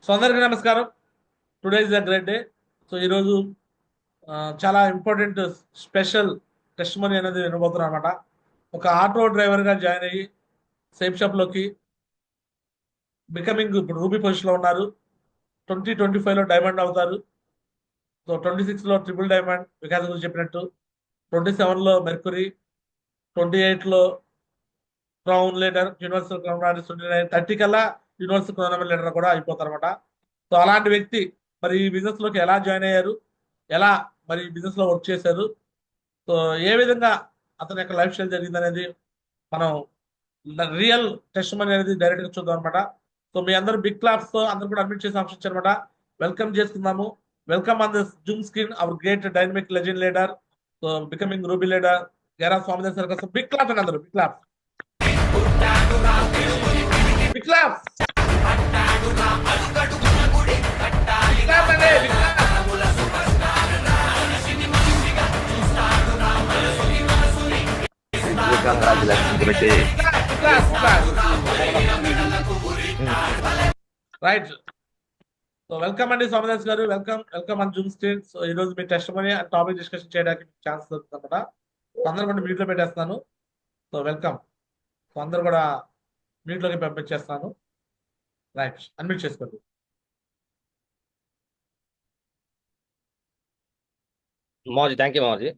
So అందరికీ నమస్కారం. Today is a great day. So ఈరోజు చాలా ఇంపార్టెంట్ స్పెషల్ టెస్ట్ మనీ అనేది వినబోతున్నాం అనమాట. ఒక ఆటో డ్రైవర్గా జాయిన్ అయ్యి సేఫ్ షాప్లోకి బికమింగ్ ఇప్పుడు రూబీ పొజిషన్లో ఉన్నారు. 2025లో డైమండ్ అవుతారు. సో 26లో ట్రిపుల్ డైమండ్ వికాస్ గురించి చెప్పినట్టు, 27లో మెర్కురీ, 28లో crown leader, universal crown artist, 29, 30 కల్లా యూనివర్సల్ క్రౌన్ లీడర్ కూడా అయిపోతారు అనమాట. సో అలాంటి వ్యక్తి మరి ఈ బిజినెస్ లోకి ఎలా జాయిన్ అయ్యారు, ఎలా మరి బిజినెస్ లో వర్క్ చేశారు, సో ఏ విధంగా అతని యొక్క లైఫ్ స్టైల్ జరిగింది అనేది మనం రియల్ టెస్ట్ మనీ అనేది డైరెక్ట్ గా చూద్దాం అనమాట. సో మీ అందరూ బిగ్ క్లాప్స్ తో అందరూ కూడా అడ్మిట్ చేసి ఆప్షన్ అనమాట. వెల్కమ్ చేసుకుందాము. Welcome on this zoom screen our great dynamic legend leader, so becoming ruby leader Gera Swami sir. Big clap అండి, అందరూ big clap, big clap, big clap అండి, big clap, Congratulations, British. Big clap, big clap, big clap. Right. So welcome అండి సోమదాస్ గారు, welcome welcome అని zoom screen. So ఈ రోజు మీ testimony and topic discussion చేయడానికి ఛాన్స్ దొరుకుతుంది అనమాట. సో అందరూ కూడా మ్యూట్ లో పెట్టేస్తాను. So welcome. సో అందరూ కూడా మ్యూట్ లోకి పంపించేస్తాను. రైట్, అన్మ్యూట్ చేసుకోండి. Mauji, thank you Mauji.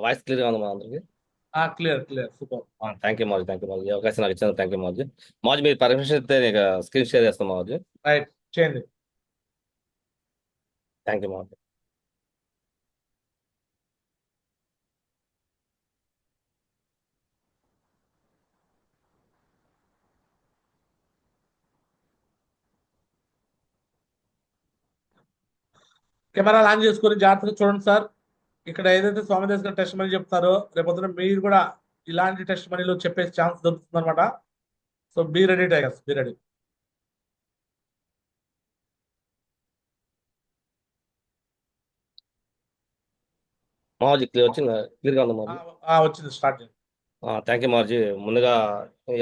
Voice క్లియర్గా ఉంది మా అందరికి. Clear clear, super. Thank you Mauji, thank you Mauji. ఈ అవకాశం నాకు ఇచ్చాను, థ్యాంక్ యూ మౌజీ. మౌజీ మీరు పర్మిషన్ ఇస్తే నేను స్క్రీన్ షేర్ చేస్తాను మౌజీ. రైట్, చేయండి. Thank you Mauji. Camera on చేసుకొని జాగ్రత్తగా చూడండి సార్. ఇక్కడ ఏదైతే స్వామిదాస్ గారు టెస్ట్ మనీ చెప్తారో రేపొద్దున మీరు కూడా ఇలాంటి టెస్ట్ మనీలో చెప్పే ఛాన్స్ దొరుకుతుంది అనమాట. So be ready tigers, be ready. Mouji clear వచ్చింది, క్లియర్గా ఉంది మౌజీ. వచ్చింది, స్టార్ట్ చేయండి. Thank you Mouji. ముందుగా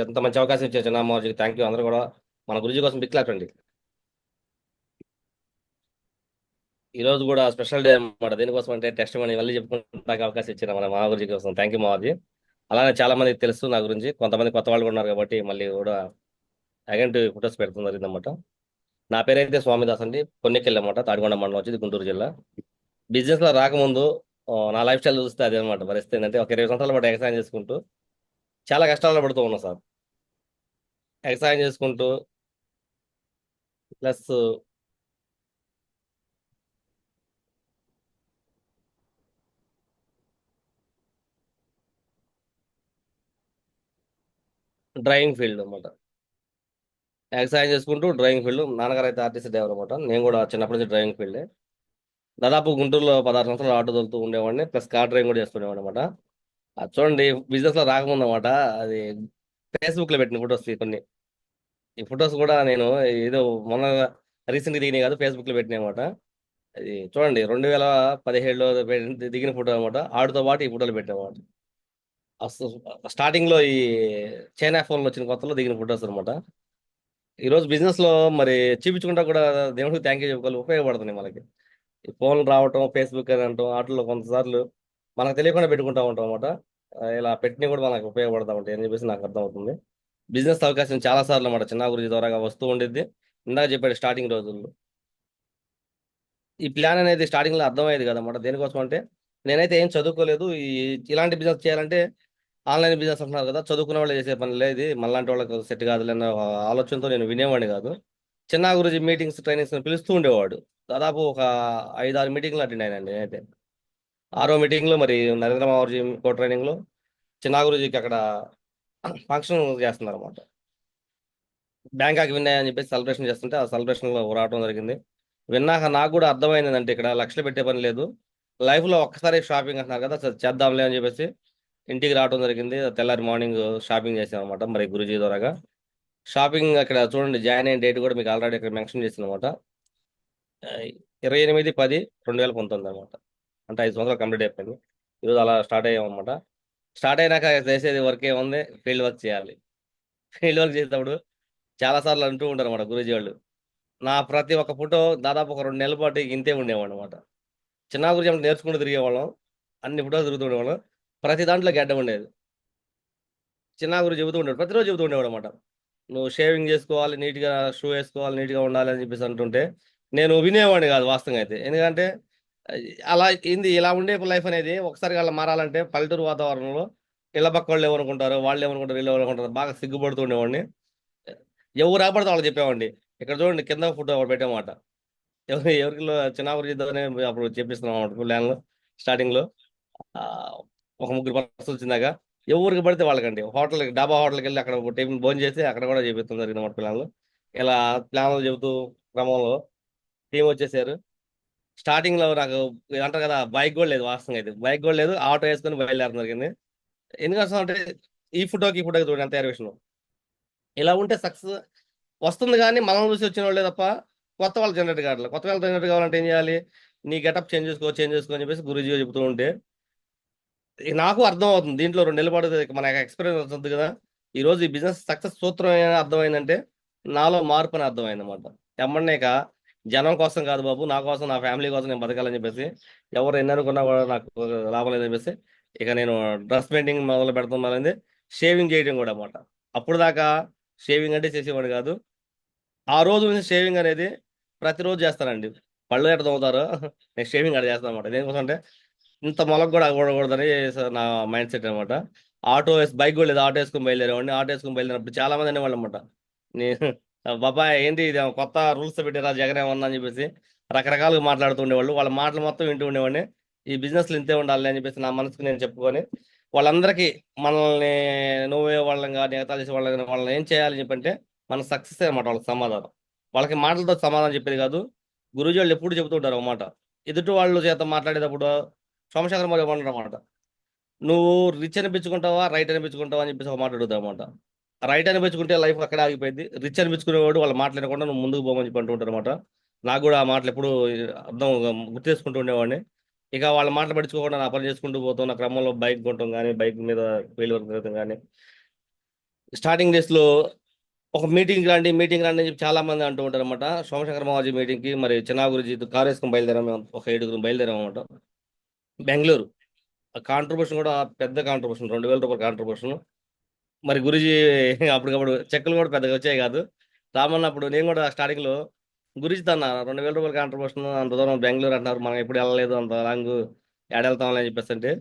ఎంత మంచి అవకాశం ఇచ్చారు చిన్న మౌజీకి థ్యాంక్ యూ. అందరూ కూడా మన గురుజీ కోసం బిగ్ క్లాప్ అండి. ఈ రోజు కూడా స్పెషల్ డే అనమాట. దేనికోసం అంటే టెస్ట్ మనీ మళ్ళీ చెప్పుకుంటానికి అవకాశం ఇచ్చారు మన మా గురుజీ కోసం. Thank you Mauji. అలానే చాలా మందికి తెలుసు నా గురించి, కొంతమంది కొత్త వాళ్ళు కూడా ఉన్నారు కాబట్టి మళ్ళీ కూడా అగంటి ఫొటోస్ పెడుతున్నారు అనమాట. నా పేరైతే స్వామిదాస్ అండి, పొన్నెకెళ్ళి అనమాట, తాడికొండ మండలం వచ్చి గుంటూరు జిల్లా. బిజినెస్ లో రాకముందు నా లైఫ్ స్టైల్ చూస్తే అదే అనమాట. పరిస్థితి ఏంటంటే ఒక 20 సంవత్సరాల పాటు ఎక్సైజ్ చేసుకుంటూ చాలా కష్టాలు పడుతూ ఉన్నా సార్. ఎక్సైజ్ చేసుకుంటూ ప్లస్ డ్రైవింగ్ ఫీల్డ్ అనమాట. ఎక్సైజ్ చేసుకుంటూ డ్రైవింగ్ ఫీల్డ్. నాన్నగారు అయితే ఆర్టీసీ డ్రైవర్ అనమాట. నేను కూడా చిన్నప్పటి నుంచి డ్రైవింగ్ ఫీల్డే. దాదాపు గుంటూరులో 16 సంవత్సరాలు ఆటో తోలుతూ ఉండేవాడిని, ప్లస్ కార్ డ్రైవింగ్ కూడా చేస్తుండేవాడిని అనమాట. అది చూడండి, బిజినెస్ లో రాకముందు అనమాట. అది ఫేస్బుక్ లో పెట్టిన ఫొటోస్ కొన్ని. ఈ ఫొటోస్ కూడా నేను ఏదో మొన్న రీసెంట్గా దిగినాయి కాదు, ఫేస్బుక్ లో పెట్టినా అనమాట. అది చూడండి, 2017లో దిగిన ఫోటో అనమాట. ఆడితో పాటు ఈ ఫోటోలు పెట్టామాట. అసలు స్టార్టింగ్ లో ఈ చైనా ఫోన్లు వచ్చిన కొత్తలో దిగిన ఫొటోస్ అనమాట. ఈ రోజు బిజినెస్ లో మరి చూపించుకుంటా కూడా దేవుడికి థ్యాంక్ యూ చెప్పుకోవాలి, ఉపయోగపడుతుంది మనకి. ఈ ఫోన్లు రావటం, ఫేస్బుక్ అని అంటాం, వాటిలో కొంతసార్లు మనకు తెలియకుండా పెట్టుకుంటా ఉంటాం అనమాట. ఇలా పెట్టినవి కూడా మనకు ఉపయోగపడతా ఉంటాయి అని చెప్పేసి నాకు అర్థమవుతుంది. బిజినెస్ అవకాశం చాలా సార్లు అన్నమాట చిన్న గురించి ద్వారాగా వస్తూ ఉండిద్ది. ఇందాక చెప్పాడు స్టార్టింగ్ రోజుల్లో ఈ ప్లాన్ అనేది స్టార్టింగ్ లో అర్థమయ్యేది కదన్నమాట. దేనికోసం అంటే నేనైతే ఏం చదువుకోలేదు. ఇలాంటి బిజినెస్ చేయాలంటే ఆన్లైన్ బిజినెస్ అంటున్నారు కదా, చదువుకునే వాళ్ళు చేసే పని లేదు, మనలాంటి వాళ్ళకి సెట్ కాదు అన్న ఆలోచనతో నేను వినేవాడిని కాదు. చిన్న గురించి మీటింగ్స్, ట్రైనింగ్స్ పిలుస్తూ ఉండేవాడు. దాదాపు ఒక 5-6 మీటింగ్లు అటెండ్ అయినండి నేనైతే. 6వ మీటింగ్లో మరి నరేంద్ర మోదీ కో ట్రైనింగ్లో చిన్న గురుజీకి అక్కడ ఫంక్షన్ చేస్తున్నారు అనమాట. బ్యాంకాక్ విన్నాయని అని చెప్పేసి సెలబ్రేషన్ చేస్తుంటే ఆ సెలబ్రేషన్లో రావడం జరిగింది. విన్నాక నాకు కూడా అర్థమైంది అంటే ఇక్కడ లక్షలు పెట్టే పని లేదు, లైఫ్లో ఒక్కసారి షాపింగ్ అంటున్నారు కదా, సరే చేద్దాంలే అని చెప్పేసి ఇంటికి రావడం జరిగింది. తెల్లారి మార్నింగ్ షాపింగ్ చేసాం అనమాట మరి గురుజీ ద్వారాగా. షాపింగ్ అక్కడ చూడండి, జాయిన్ అయిన డేట్ కూడా మీకు ఆల్రెడీ ఇక్కడ మెన్షన్ చేసింది అనమాట. 28/10/2019 అనమాట. అంటే 5 సంవత్సరాలు కంప్లీట్ అయిపోయింది. ఈరోజు అలా స్టార్ట్ అయ్యాం అనమాట. స్టార్ట్ అయినాక చేసేది వర్క్ ఏముంది, ఫీల్డ్ వర్క్ చేయాలి. ఫీల్డ్ వర్క్ చేసేటప్పుడు చాలా సార్లు అంటూ ఉంటారు అనమాట గురూజీ వాళ్ళు, నా ప్రతి ఒక్క ఫోటో దాదాపు ఒక 2 నెలల పాటు ఇంతే ఉండేవాడు అనమాట. చిన్న గురించి ఏమంటే నేర్చుకుంటూ తిరిగేవాళ్ళం. అన్ని ఫోటోలు తిరుగుతూ ఉండేవాళ్ళం. ప్రతి దాంట్లో గడ్డం ఉండేది. చిన్న గురించి చెబుతూ ఉండేవాడు. ప్రతిరోజు చెబుతూ ఉండేవాడు అనమాట. నువ్వు షేవింగ్ చేసుకోవాలి, నీట్గా షూ వేసుకోవాలి, నీట్గా ఉండాలి అని చెప్పేసి అంటుంటే నేను వినేవాడిని కాదు వాస్తవంగా అయితే. ఎందుకంటే ఆ, అలా ఏంది ఇలా ఉండే లైఫ్ అనేది ఒకసారి అలా మారాలంటే పల్లెటూరు వాతావరణంలో ఇళ్ళ పక్క వాళ్ళు ఏమనుకుంటారు, వాళ్ళు ఏమనుకుంటారు, వీళ్ళు ఏమనుకుంటారు, బాగా సిగ్గుపడుతూ ఉండేవాడిని. ఎవరు రాబడితే వాళ్ళు చెప్పేవాడిని. ఇక్కడ చూడండి కింద ఫోటో ఒకటి పెట్టామాట. ఎవరికి చిన్న చేద్దామని అప్పుడు చెప్పిస్తున్నాం అన్నమాట ప్లాన్లో స్టార్టింగ్ లో. ఆ, ఒక ముగ్గురు పర్సన్స్ వచ్చిందాక ఎవరికి పడితే వాళ్ళకండి డాబా హోటల్కి వెళ్ళి అక్కడ టేబుల్ భోజనం చేసి అక్కడ కూడా చేపిస్తాం జరిగింది అన్నమాట ప్లాన్లు. ఇలా ప్లాన్లు చెబుతూ క్రమంలో టీం వచ్చేసారు. స్టార్టింగ్ లో నాకు ఇది అంటారు కదా, బైక్ కూడా లేదు వాస్తవంగా అయితే. బైక్ కూడా లేదు, ఆటో వేసుకొని బయలుదేరుతున్నారు జరిగింది. ఎందుకంటే అంటే ఈ ఫోటోకి చూడండి ఎంత విషయం. ఇలా ఉంటే సక్సెస్ వస్తుంది, కానీ మనం చూసి వచ్చిన వాళ్ళే తప్ప కొత్త వాళ్ళు జనరేట్ కావట్లేదు. కొత్త వాళ్ళు జనరేట్ కావాలంటే ఏం చేయాలి? నీ గెటప్ చేంజ్ చేసుకో అని చెప్పేసి గురూజీ చెబుతూ ఉంటే నాకు అర్థం అవుతుంది. దీంట్లో 2 నెలల పాటు మన ఎక్స్పీరియన్స్ వస్తుంది కదా. ఈ రోజు ఈ బిజినెస్ సక్సెస్ సూత్రం ఏమైనా అర్థమైందంటే నాలో మార్పు అని అర్థమైంది అనమాట. ఎమ్మన్నాక జనం కోసం కాదు బాబు, నా కోసం, నా ఫ్యామిలీ కోసం నేను బతకాలని చెప్పేసి ఎవరు ఎన్ని అనుకున్నా కూడా నాకు లాభం లేదని చెప్పేసి ఇక నేను డ్రెస్ పెయింటింగ్ మొదలు పెడుతున్నానండి. షేవింగ్ చేయడం కూడా అనమాట. అప్పుడు దాకా షేవింగ్ అంటే చేసేవాడు కాదు. ఆ రోజు నుంచి షేవింగ్ అనేది ప్రతిరోజు చేస్తానండి. పళ్ళు ఎట్ట తోముతారో నేను షేవింగ్ అక్కడ చేస్తాను అనమాట. దేనికోసం అంటే ఇంత మొలకు కూడా అవ్వకూడదని నా మైండ్ సెట్ అనమాట. బైక్ కూడా లేదు, ఆటో వేసుకొని బయలుదేరేవాడిని. ఆటో వేసుకొని బయలుదేరినప్పుడు చాలా మంది అనేవాళ్ళు అనమాట, నేను బాబాయ్ ఏంటి ఇది కొత్త రూల్స్ పెట్టారా జగన్ ఏమన్నా అని చెప్పేసి రకరకాలుగా మాట్లాడుతూ ఉండేవాళ్ళు. వాళ్ళ మాటలు మొత్తం వింటూ ఉండేవాడిని. ఈ బిజినెస్లు ఇంతే ఉండాలి అని చెప్పేసి నా మనసుకు నేను చెప్పుకొని వాళ్ళందరికీ మనల్ని నువ్వే వాళ్ళని కానీ ఎగతాళి చేసే వాళ్ళని ఏం చేయాలని చెప్పంటే మన సక్సెస్ అనమాట వాళ్ళకి సమాధానం. వాళ్ళకి మాటలతో సమాధానం చెప్పేది కాదు. గురూజీ వాళ్ళు ఎప్పుడు చెబుతూ ఉంటారు ఒక మాట. ఎదుటి వాళ్ళు చేత మాట్లాడేటప్పుడు సోమశేఖర్ మరి ఏమన్నారన్నమాట, నువ్వు రిచ్ అనిపించుకుంటావా రైట్ అనిపించుకుంటావా అని చెప్పేసి ఒక మాట అడుగుతావు అనమాట. రైట్ అనిపించుకుంటే లైఫ్ అక్కడే ఆగిపోయింది. రిచ్ అనిపించుకునేవాడు వాళ్ళు మాట్లాడకుండా నువ్వు ముందుకు పోమని చెప్పి అంటూ ఉంటారు అనమాట. నాకు కూడా ఆ మాటలు ఎప్పుడు అర్థం గుర్తు చేసుకుంటూ ఉండేవాడిని. ఇక వాళ్ళ మాటలు పట్టించుకోకుండా నా పని చేసుకుంటూ పోతున్న క్రమంలో బైక్ కొనటం కానీ, బైక్ మీద వీల్ వర్క్ తిరగడం కానీ, స్టార్టింగ్ డేస్ లో ఒక మీటింగ్ రండి అని చెప్పి చాలా మంది అంటూ ఉంటారు అనమాట. సోమశేఖర్ మావాజీ మీటింగ్ కి మరి చిన్న గురించి కార్ వేసుకొని బయలుదేరాం. మేము ఒక 7 బయలుదేరాం అనమాట. బెంగళూరు. ఆ కాంట్రిబ్యూషన్ కూడా పెద్ద కాంట్రిబ్యూషన్, 2,000 రూపాయల కాంట్రిబ్యూషన్. మరి గురుజీ అప్పటికప్పుడు చెక్కులు కూడా పెద్దగా వచ్చాయి కాదు. రామన్నప్పుడు నేను కూడా స్టార్టింగ్ లో గురుజీ తన 2,000 రూపాయల కాంట్రిబ్యూషన్ అంత దూరం బెంగళూరు అంటున్నారు, మనం ఎప్పుడు వెళ్ళలేదు అంత లాంగ్, ఏడెళ్తామని అని చెప్పేసి అంటే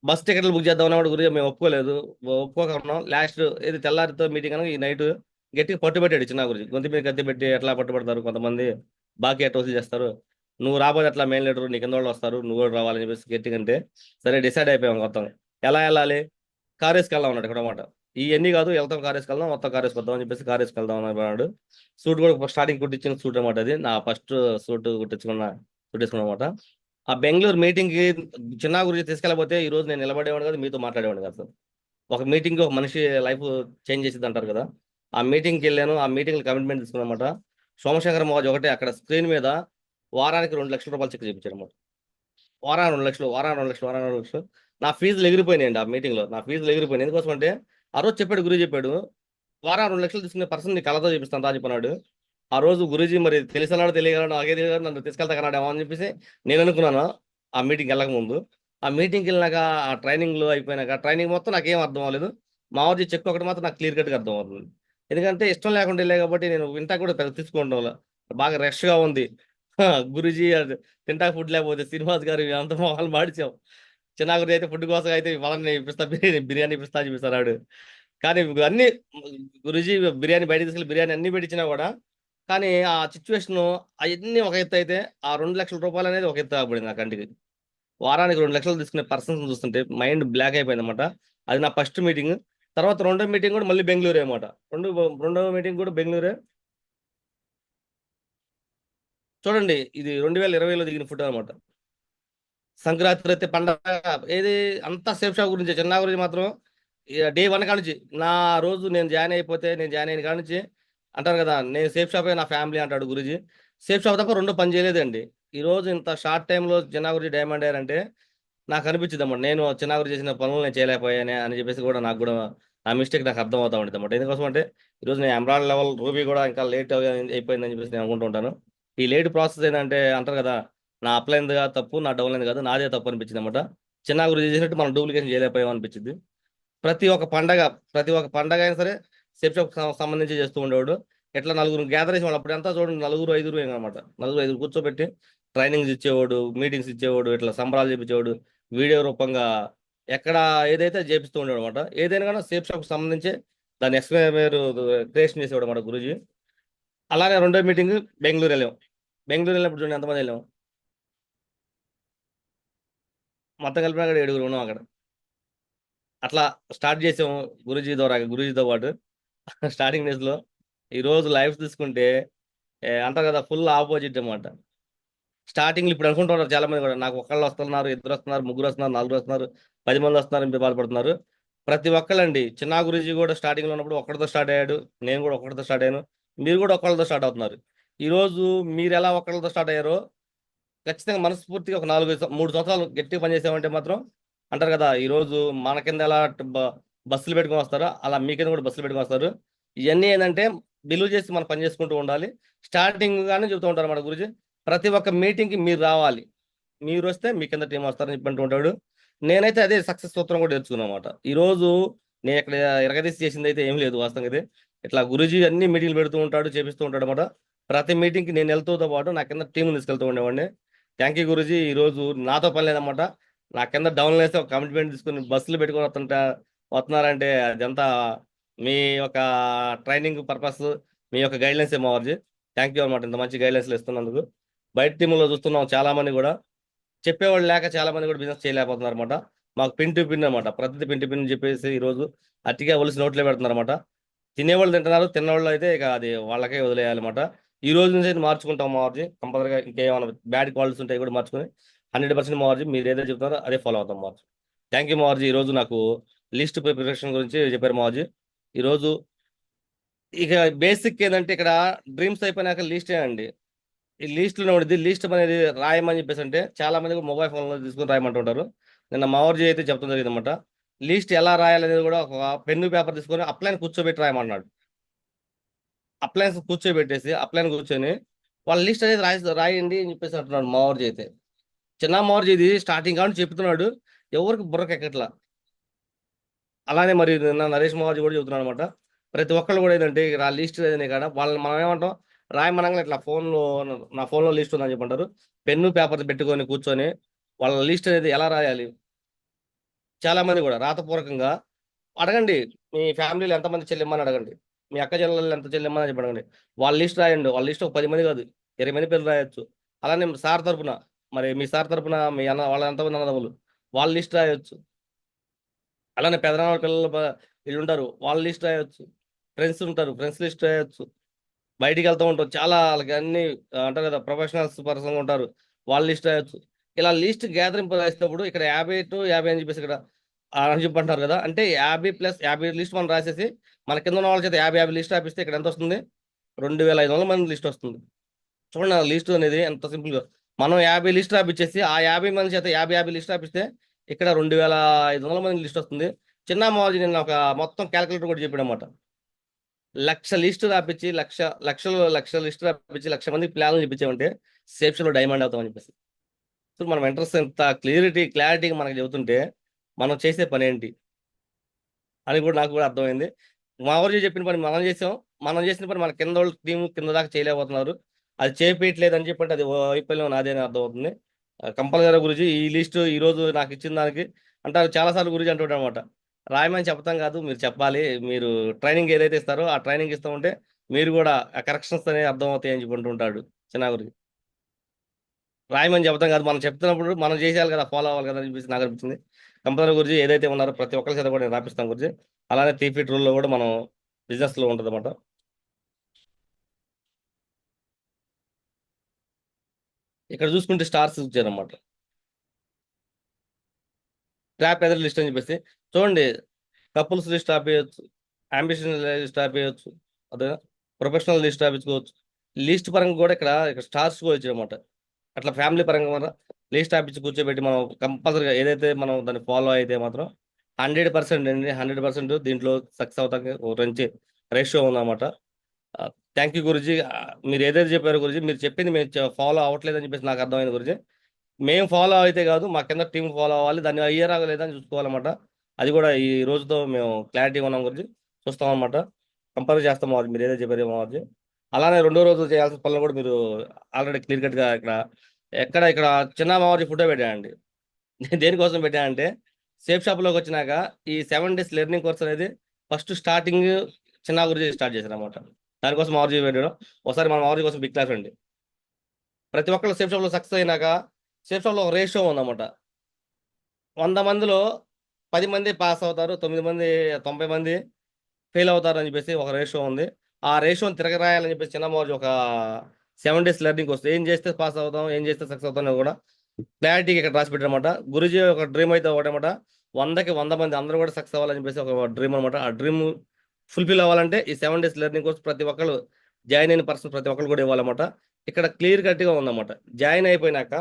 బస్ టికెట్లు బుక్ చేద్దాం అన్నప్పుడు గురించి మేము ఒప్పుకోలేదు. ఒప్పుకోకుండా లాస్ట్ ఇది తెల్లారితో మీటింగ్ అనగా ఈ నైట్ గట్టిగా పట్టుబట్టాడు చిన్న గురించి. గొంతు మీద కత్తి పెట్టి ఎట్లా పట్టుబడతారు కొంతమంది, బాకీ ఎట్లా వసూలు చేస్తారు, నువ్వు రాబోతే ఎట్లా మెయిన్ లీడర్ నీ కింద వాళ్ళు వస్తారు, నువ్వు కూడా రావాలని చెప్పేసి గట్టిగా అంటే సరే డిసైడ్ అయిపోయాం మొత్తం. ఎలా వెళ్ళాలి? కార్ వేసుకెళ్దాం అన్నాడు ఇక్కడ అనమాట. ఇవన్నీ కాదు, వెళ్తాం కార్ వేసుకెళ్దాం, మొత్తం కార్ వేసుకొద్దాం అని చెప్పేసి కార్ వేసుకెళ్దాం అన్నాడు. సూట్ కూడా స్టార్టింగ్ కుట్టించిన సూట్ అనమాట. అది నా ఫస్ట్ సూట్ కుట్టించుకున్న అనమాట. ఆ బెంగళూరు మీటింగ్ కి చిన్న గురించి తీసుకెళ్ళకపోతే ఈ రోజు నేను నిలబడేవాడు కాదు, మీతో మాట్లాడేవాడు కాదు సార్. ఒక మీటింగ్ కి ఒక మనిషి లైఫ్ చేంజ్ చేసింది అంటారు కదా. ఆ మీటింగ్కి వెళ్ళాను. ఆ మీటింగ్ కమిట్మెంట్ తీసుకున్నమాట. సోమశేఖర్ మోజ్ ఒకటే అక్కడ స్క్రీన్ మీద వారానికి 2 లక్షల రూపాయలు చెక్ చేయించారు అనమాట. వారానికి 2 లక్షలు, వారానికి 2 లక్షలు, వారానికి 2 లక్షలు. నా ఫీజులు ఎగిరిపోయినాయండి ఆ మీటింగ్ లో. నా ఫీజులు ఎగిరిపోయినాయి. ఎందుకోసం అంటే ఆ రోజు చెప్పాడు గురువు చెప్పాడు, వారానికి 2 లక్షలు తీసుకునే పర్సన్ నీ కళతో చూపిస్తాను రా చెప్పన్నాడు. ఆ రోజు గురూజీ మరి తెలిసినాడు తెలియగలడు నాకే తెలియదు, నన్ను తీసుకెళ్తా కన్నాడేమో అని చెప్పేసి నేను అనుకున్నాను. ఆ మీటింగ్కి వెళ్ళక ముందు, ఆ మీటింగ్కి వెళ్ళినాక ఆ ట్రైనింగ్ లో అయిపోయినాక ట్రైనింగ్ మొత్తం నాకేం అర్థం అవ్వలేదు. మామూలు చెక్ ఒకటి మాత్రం నాకు క్లియర్ కట్గా అర్థం అవుతుంది. ఎందుకంటే ఇష్టం లేకుండా వెళ్ళే కాబట్టి నేను వింటా కూడా పెద్ద తీసుకోవడం వల్ల బాగా రష్ గా ఉంది. గురూజీ అది తింటా ఫుడ్ లేకపోతే శ్రీనివాస్ గారు అంత మొహాలు మాడిచాం. చిన్న గురి అయితే ఫుడ్ కోసం అయితే వాళ్ళని ఇప్పిస్తా, బిర్యానీ ఇప్పిస్తా అని చూపిస్తాడు ఆడు. కానీ అన్ని గురుజీ బిర్యానీ బయట తీసుకెళ్ళి బిర్యానీ అన్ని పెట్టించినా కూడా కానీ ఆ సిచ్యువేషన్ అవన్నీ ఒక ఎత్తు అయితే ఆ 2 లక్షల రూపాయలు అనేది ఒక ఎత్తు కాబడింది నా కంటికి. వారానికి 2 లక్షలు తీసుకునే పర్సన్స్ చూస్తుంటే మైండ్ బ్లాక్ అయిపోయింది అనమాట. అది నా ఫస్ట్ మీటింగ్. తర్వాత రెండో మీటింగ్ కూడా మళ్ళీ బెంగళూరు అనమాట. రెండో మీటింగ్ కూడా బెంగళూరే. చూడండి ఇది 2020లో దిగిన ఫోటో అనమాట. సంక్రాంతి అయితే పండగ ఏది అంతా సేఫ్ షాప్ గురించి, చిన్న గురించి మాత్రం డే 1 కానించి నా రోజు నేను జాయిన్ అయిన కానించి అంటారు కదా, నేను సేఫ్ షాపే నా ఫ్యామిలీ అంటాడు గురూజీ. సేఫ్ షాప్ తప్ప రెండో పని చేయలేదండి. ఈ రోజు ఇంత షార్ట్ టైంలో చిన్న గురించి డైమండ్ అయ్యారంటే నాకు అనిపించింది అన్నమాట, నేను చిన్న గురించి చేసిన పనులు నేను చేయలేకపోయానే అని చెప్పేసి కూడా నాకు కూడా ఆ మిస్టేక్ నాకు అర్థం అవుతా ఉంటుంది అనమాట. ఎందుకోసం అంటే ఈరోజు నేను ఎమరాల్డ్ లెవెల్ రూబీ కూడా ఇంకా లేట్ అయిపోయిందని చెప్పేసి నేను అనుకుంటూ ఉంటాను. ఈ లేట్ ప్రాసెస్ ఏంటంటే అంటారు కదా, నా అప్లైన్ది కాదు తప్పు, నా డౌన్లైన్ కాదు, నాదే తప్పు అనిపించింది అనమాట. చిన్న గురించి చేసినట్టు మనం డూప్లికేషన్ చేయలేకపోయాం అనిపించింది. ప్రతి ఒక్క పండగ ప్రతి ఒక్క పండగ అయినా సరే సేఫ్ షాప్ సంబంధించి చేస్తూ ఉండేవాడు. ఇట్లా నలుగురు గ్యాదర్ చేసేవాడు. అప్పుడు ఎంత చూడండి, నలుగురు ఐదుగురు అనమాట. నలుగురు ఐదుగురు కూర్చోబెట్టి ట్రైనింగ్స్ ఇచ్చేవాడు, మీటింగ్స్ ఇచ్చేవాడు, ఇట్లా సంబరాలు చేపించేవాడు. వీడియో రూపంగా ఎక్కడ ఏదైతే చేపిస్తూ ఉండేవాడు అనమాట. ఏదైనా కానీ సేఫ్ షాప్ సంబంధించి దాన్ని ఎక్స్ప్లెయిన్ క్రియేషన్ చేసేవాడు అనమాట గురూజీ. అలానే రెండో మీటింగ్ బెంగళూరు వెళ్ళాం. బెంగళూరు వెళ్ళినప్పుడు చూడండి ఎంతమంది వెళ్ళాం. మొత్తం కలిపినా కూడా 7 ఉన్నాం అక్కడ. అట్లా స్టార్ట్ చేసాం గురూజీ ద్వారా, గురూజీతో పాటు స్టార్టింగ్ డేస్ లో. ఈ రోజు లైఫ్ తీసుకుంటే అంటారు కదా, ఫుల్ ఆపోజిట్ అన్నమాట. స్టార్టింగ్ ఇప్పుడు అనుకుంటున్నారు చాలా మంది కూడా, నాకు ఒకళ్ళు వస్తున్నారు, ఇద్దరు వస్తున్నారు, ముగ్గురు వస్తున్నారు, నలుగురు వస్తున్నారు, 10 మంది వస్తున్నారు అని బాధపడుతున్నారు. ప్రతి ఒక్కళ్ళండి, చిన్న గురూజీ కూడా స్టార్టింగ్ లో ఉన్నప్పుడు ఒక్కడితో స్టార్ట్ అయ్యాడు. నేను కూడా ఒక్కడితో స్టార్ట్ అయ్యాను. మీరు కూడా ఒక్కళ్ళతో స్టార్ట్ అవుతున్నారు. ఈ రోజు మీరు ఎలా ఒక్కళ్ళతో స్టార్ట్ అయ్యారో, ఖచ్చితంగా మనస్ఫూర్తిగా ఒక 3 సంవత్సరాలు గట్టిగా పనిచేసామంటే మాత్రం అంటారు కదా, ఈ రోజు మన కింద ఎలా బస్సులు పెట్టుకొని వస్తారో అలా మీ కింద కూడా బస్సులు పెట్టుకొని వస్తారు. ఇవన్నీ ఏంటంటే బిలీవ్ చేసి మనం పని చేసుకుంటూ ఉండాలి. స్టార్టింగ్ గానే చెబుతూ ఉంటారు మన గురించి, ప్రతి ఒక్క మీటింగ్కి మీరు రావాలి, మీరు వస్తే మీ కింద టీం వస్తారని చెప్పంటూ ఉంటాడు. నేనైతే అదే సక్సెస్ సూత్రం కూడా తెచ్చుకున్నాను అనమాట. ఈ రోజు నేను ఇక్కడ ఎరగదీసి చేసింది అయితే ఏం లేదు వాస్తవంగా. ఇది ఇట్లా గురూజీ అన్ని మీటింగ్లు పెడుతూ ఉంటాడు, చేపిస్తూ ఉంటాడు అనమాట. ప్రతి మీటింగ్కి నేను వెళ్తూతో పాటు నా కింద టీం తీసుకెళ్తూ ఉండేవాడిని. Thank you Guruji. ఈ రోజు నాతో పని లేదన్నమాట. నా కింద డౌన్ వేస్తే ఒక కమిట్మెంట్ తీసుకుని బస్సులు పెట్టుకొని వస్తున్నారంటే అదంతా మీ యొక్క ట్రైనింగ్ పర్పస్, మీ యొక్క గైడ్లైన్స్ ఏమో అవర్జీ. థ్యాంక్ యూ అనమాట, ఇంత మంచి గైడ్లైన్స్లు ఇస్తున్నందుకు. బయట టీంలో చూస్తున్నాం చాలా మంది కూడా చెప్పేవాళ్ళు లేక చాలా మంది కూడా బిజినెస్ చేయలేకపోతున్నారు అనమాట. మాకు పిన్ టు పిన్ అనమాట, ప్రతిదీ పిన్ టు పిన్ చెప్పేసి ఈ రోజు అట్టిగా ఒలిసి నోట్లో పెడుతున్నారు అనమాట. తినేవాళ్ళు తింటున్నారు, తిన్నవాళ్ళు అయితే ఇక అది వాళ్ళకే వదిలేయాలన్నమాట. ఈ రోజు నుంచి అయితే మార్చుకుంటాం మార్చి, కంపల్సరీగా ఇంకేమైనా బ్యాడ్ క్వాలిటీస్ ఉంటాయి కూడా మార్చుకుని 100% మార్చి మీరు ఏదైతే చెప్తారో అదే ఫాలో అవుతాం మార్చి. థ్యాంక్ యూ మార్చి. ఈ రోజు నాకు లిస్ట్ ప్రిపరేషన్ గురించి చెప్పారు మార్చి. ఈ రోజు ఇక బేసిక్ ఏంటంటే ఇక్కడ డ్రీమ్స్ అయిపోయినాక లిస్ట్ అండి. ఈ లిస్ట్లో ఉండేది, లిస్ట్ అనేది రాయమని చెప్పేసి అంటే చాలా మంది మొబైల్ ఫోన్లో తీసుకుని రాయమంటుంటారు. నిన్న మావర్జీ అయితే చెప్తాం జరిగింది అనమాట. లిస్ట్ ఎలా రాయాలనేది కూడా ఒక పెన్ను పేపర్ తీసుకొని అప్లైన్ కూర్చోబెట్టి రాయమన్నాడు. అప్లయన్స్ కూర్చోబెట్టేసి అప్లైన్ కూర్చొని వాళ్ళ లిస్ట్ అనేది రాయండి అని చెప్పేసి అంటున్నాడు మావర్జీ అయితే. చిన్న మావర్జీ ఇది స్టార్టింగ్ కాబట్టి చెప్తున్నాడు, ఎవరికి బుర్రకు ఎక్కట్లా. అలానే మరి నిన్న నరేష్ మావర్జీ కూడా చెబుతున్నాడు అనమాట. ప్రతి ఒక్కళ్ళు కూడా ఏంటంటే ఇక ఆ లిస్ట్ ఏదైనా కాడ వాళ్ళని మనం ఏమంటాం, రాయమనంగా ఇట్లా ఫోన్లో, నా ఫోన్లో లిస్ట్ ఉందని చెప్పంటారు. పెన్ను పేపర్ పెట్టుకొని కూర్చొని వాళ్ళ లిస్ట్ అనేది ఎలా రాయాలి. చాలా మంది కూడా రాతపూర్వకంగా అడగండి. మీ ఫ్యామిలీలో ఎంతమంది చెల్లెమ్మని అడగండి, మీ అక్క చెల్లెళ్ళు ఎంత చెల్లెమ్మని చెప్పి అడగండి. వాళ్ళ లిస్ట్ రాయండి. వాళ్ళ లిస్ట్ ఒక 10 మంది కాదు, 20 మంది పేర్లు రాయొచ్చు. అలానే సార్ తరపున, మరి మీ సార్ తరపున మీ అన్న వాళ్ళ ఎంతమంది అన్నదమ్ములు, వాళ్ళ లిస్ట్ రాయొచ్చు. అలానే పెదనాన్న పిల్లలు వీళ్ళు ఉంటారు, వాళ్ళ లిస్ట్ రాయొచ్చు. ఫ్రెండ్స్ ఉంటారు, ఫ్రెండ్స్ లిస్ట్ రాయొచ్చు. బయటికి వెళ్తూ ఉంటారు చాలా, వాళ్ళకి అన్ని అంటారు కదా ప్రొఫెషనల్స్ పర్సన్ ఉంటారు, వాళ్ళ లిస్ట్ రాయొచ్చు. ఇలా లిస్ట్ గ్యాదరింగ్ రాసేటప్పుడు ఇక్కడ 50 to 50 అని చెప్పేసి ఇక్కడ అని చెప్పంటారు కదా, అంటే 50 + 50 లిస్ట్ మనం రాసేసి మన కింద ఉన్న వాళ్ళ చేత 50 లిస్ట్ రాపిస్తే ఇక్కడ ఎంత వస్తుంది, 2500 మంది లిస్ట్ వస్తుంది. చూడండి ఆ లిస్ట్ అనేది ఎంత సింపుల్ గా. మనం 50 లిస్ట్ రాపిచ్చేసి ఆ 50 మంది చేత 50 లిస్ట్ రాపిస్తే ఇక్కడ 2500 మంది లిస్ట్ వస్తుంది. చిన్న మాజీ నిన్న ఒక మొత్తం క్యాలిక్యులేటర్ కూడా చెప్పాడు అనమాట. 1,00,000 లిస్ట్ రాపించి లక్ష లిస్ట్ రాపించి 1,00,000 మంది ప్లాన్లు చెప్పించామంటే సేఫ్స్ లో డైమండ్ అవుతామని చెప్పేసి. సో మనం ఇంట్రెస్ట్ ఎంత క్లారిటీగా మనకు చెబుతుంటే మనం చేసే పని ఏంటి అని కూడా నాకు కూడా అర్థమైంది. మా ఊరు చెప్పిన పని మనం చేసాం, మనం చేసిన పని మన కింద వాళ్ళు టీం కింద దాకా చేయలేకపోతున్నారు. అది చేపించలేదు అని చెప్పంటే అది వైఫల్యం నాదే అని అర్థం అవుతుంది. కంపల్సరీ గురించి ఈ లిస్ట్ ఈ రోజు నాకు ఇచ్చిన దానికి అంటారు చాలా సార్లు గురించి అంటుంటారు అనమాట. రాయమని చెప్తాం కాదు, మీరు చెప్పాలి, మీరు ట్రైనింగ్ ఏదైతే ఇస్తారో ఆ ట్రైనింగ్ ఇస్తూ ఉంటే మీరు కూడా కరెక్షన్స్ అనేవి అర్థం అవుతాయి అని చెప్పి ఉంటాడు చిన్న గురించి. రాయమని చెప్తాం కాదు, మనం చెప్తున్నప్పుడు మనం చేసేయాలి కదా, ఫాలో అవ్వాలి కదా అని చెప్పేసి నాకు అనిపించింది. కంపెనీ గురించి ఏదైతే ఉన్నారో ప్రతి ఒక్కరి చేత కూడా నేను రాపిస్తాం గురించి. అలానే 3 feet రూల్లో కూడా మనం బిజినెస్ లో ఉంటుంది అనమాట. ఇక్కడ చూసుకుంటే స్టార్స్ ఇచ్చారనమాట. ట్రాప్ ఎదర్ లిస్ట్ అని చెప్పేసి చూడండి, కపుల్స్ లిస్ట్ ఆపేయచ్చు, అంబిషన్ లిస్ట్ ఆపేయచ్చు, అదే ప్రొఫెషనల్ లిస్ట్ ఆపించుకోవచ్చు. లిస్ట్ పరంగా కూడా ఇక్కడ స్టార్స్ కూడా వచ్చాయన్నమాట. అట్లా ఫ్యామిలీ పరంగా మన లిస్ట్ ఆపించి కూర్చోబెట్టి మనం కంపల్సరీగా ఏదైతే మనం దాన్ని ఫాలో అయితే మాత్రం 100% అండి, 100% దీంట్లో సక్సెస్ అవుతానికి ఒక మంచి రేషియో ఉందన్నమాట. Thank you Guruji. మీరు ఏదైతే చెప్పారో గురుజీ, మీరు చెప్పింది మేము ఫాలో అవ్వట్లేదు అని చెప్పేసి నాకు అర్థమైంది గురుజీ. మేము ఫాలో అయితే కాదు, మా కింద టీం ఫాలో అవ్వాలి, దాన్ని అయ్యారా లేదా అని చూసుకోవాలన్నమాట. అది కూడా ఈ రోజుతో మేము క్లారిటీగా ఉన్నాం గురించి చూస్తాం అనమాట. కంపేర్ చేస్తాం మాది, మీరు ఏదైతే చెప్పారో మాది. అలానే రెండో రోజు చేయాల్సిన పనులు కూడా మీరు ఆల్రెడీ క్లియర్ కట్గా ఇక్కడ చిన్న మావారి ఫోటో పెట్టానండి. నేను దేనికోసం పెట్టానంటే, సేఫ్ షాప్లోకి వచ్చినాక ఈ 7 days లెర్నింగ్ కోర్స్ అనేది ఫస్ట్ స్టార్టింగ్ చిన్న గురించి స్టార్ట్ చేశారు అనమాట. దానికోసం మావారి పెట్టడం. ఒకసారి మన మావారి కోసం బిగ్ క్లాస్ అండి. ప్రతి ఒక్కళ్ళు సేఫ్ షాప్లో సక్సెస్ అయినాక సేఫ్ షాప్లో ఒక రేషియో ఉందన్నమాట. 100 మందిలో 10 మంది పాస్ అవుతారు, 9 మంది 90 మంది ఫెయిల్ అవుతారు అని చెప్పేసి ఒక రేషియో ఉంది. ఆ రేషియోని తిరగరాయాలని చెప్పేసి చిన్నమోజు ఒక 7 days లెర్నింగ్ వస్తుంది. ఏం చేస్తే పాస్ అవుతాం, ఏం చేస్తే సక్సెస్ అవుతాం అని కూడా క్లారిటీగా ఇక్కడ రాసి పెట్టారనమాట. గురుజీ ఒక డ్రీమ్ అయితే ఒకటమాట, 100కి 100 మంది అందరూ కూడా సక్సెస్ అవ్వాలని చెప్పేసి ఒక డ్రీమ్ అనమాట. ఆ డ్రీమ్ ఫుల్ఫిల్ అవ్వాలంటే ఈ 7 days లెర్నింగ్ కోర్స్ ప్రతి ఒక్కళ్ళు జాయిన్ అయిన పర్సన్ ప్రతి ఒక్కళ్ళు కూడా ఇవ్వాలన్నమాట. ఇక్కడ క్లియర్ కట్గా ఉందన్నమాట. జాయిన్ అయిపోయినాక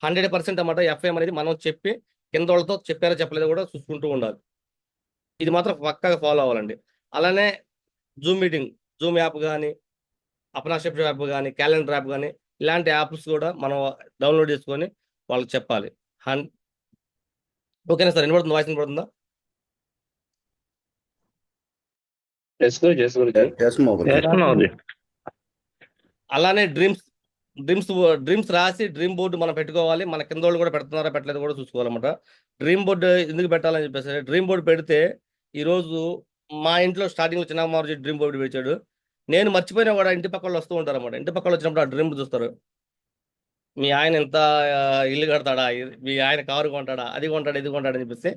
100% అన్నమాట ఎఫ్ఐఎం అనేది మనం చెప్పి కింద వాళ్ళతో చెప్పారో చెప్పలేదో కూడా చూసుకుంటూ ఉండాలి. ఇది మాత్రం పక్కాగా ఫాలో అవ్వాలండి. అలానే జూమ్ మీటింగ్, జూమ్ యాప్ కానీ, అప్నాషిప్ యాప్ కానీ, క్యాలెండర్ యాప్ కానీ, ఇలాంటి యాప్స్ కూడా మనం డౌన్లోడ్ చేసుకొని వాళ్ళకి చెప్పాలి. హన్ ఓకేనా సార్? వినపడుతుంది? వాయిస్ వినపడుతుందా? అలానే డ్రీమ్స్ డ్రీమ్స్ రాసి డ్రీమ్ బోర్డు మనం పెట్టుకోవాలి. మన కింద వాళ్ళు కూడా పెడుతున్నారా పెట్టలేదు కూడా చూసుకోవాలన్నమాట. డ్రీమ్ బోర్డు ఎందుకు పెట్టాలని చెప్పేసి, డ్రీమ్ బోర్డు పెడితే ఈరోజు మా ఇంట్లో స్టార్టింగ్లో చిన్నమారు డ్రీమ్ బోర్డు పెట్టాడు. నేను మర్చిపోయినా కూడా ఇంటి పక్క వాళ్ళు వస్తూ ఉంటారు అన్నమాట. ఇంటి పక్క వాళ్ళు వచ్చినప్పుడు ఆ డ్రీమ్ చూస్తారు. మీ ఆయన ఎంత ఇల్లు కడతాడా, మీ ఆయన కారు కొంటాడా, అది కొంటాడా, ఇది కొంటాడా అని చెప్పేసి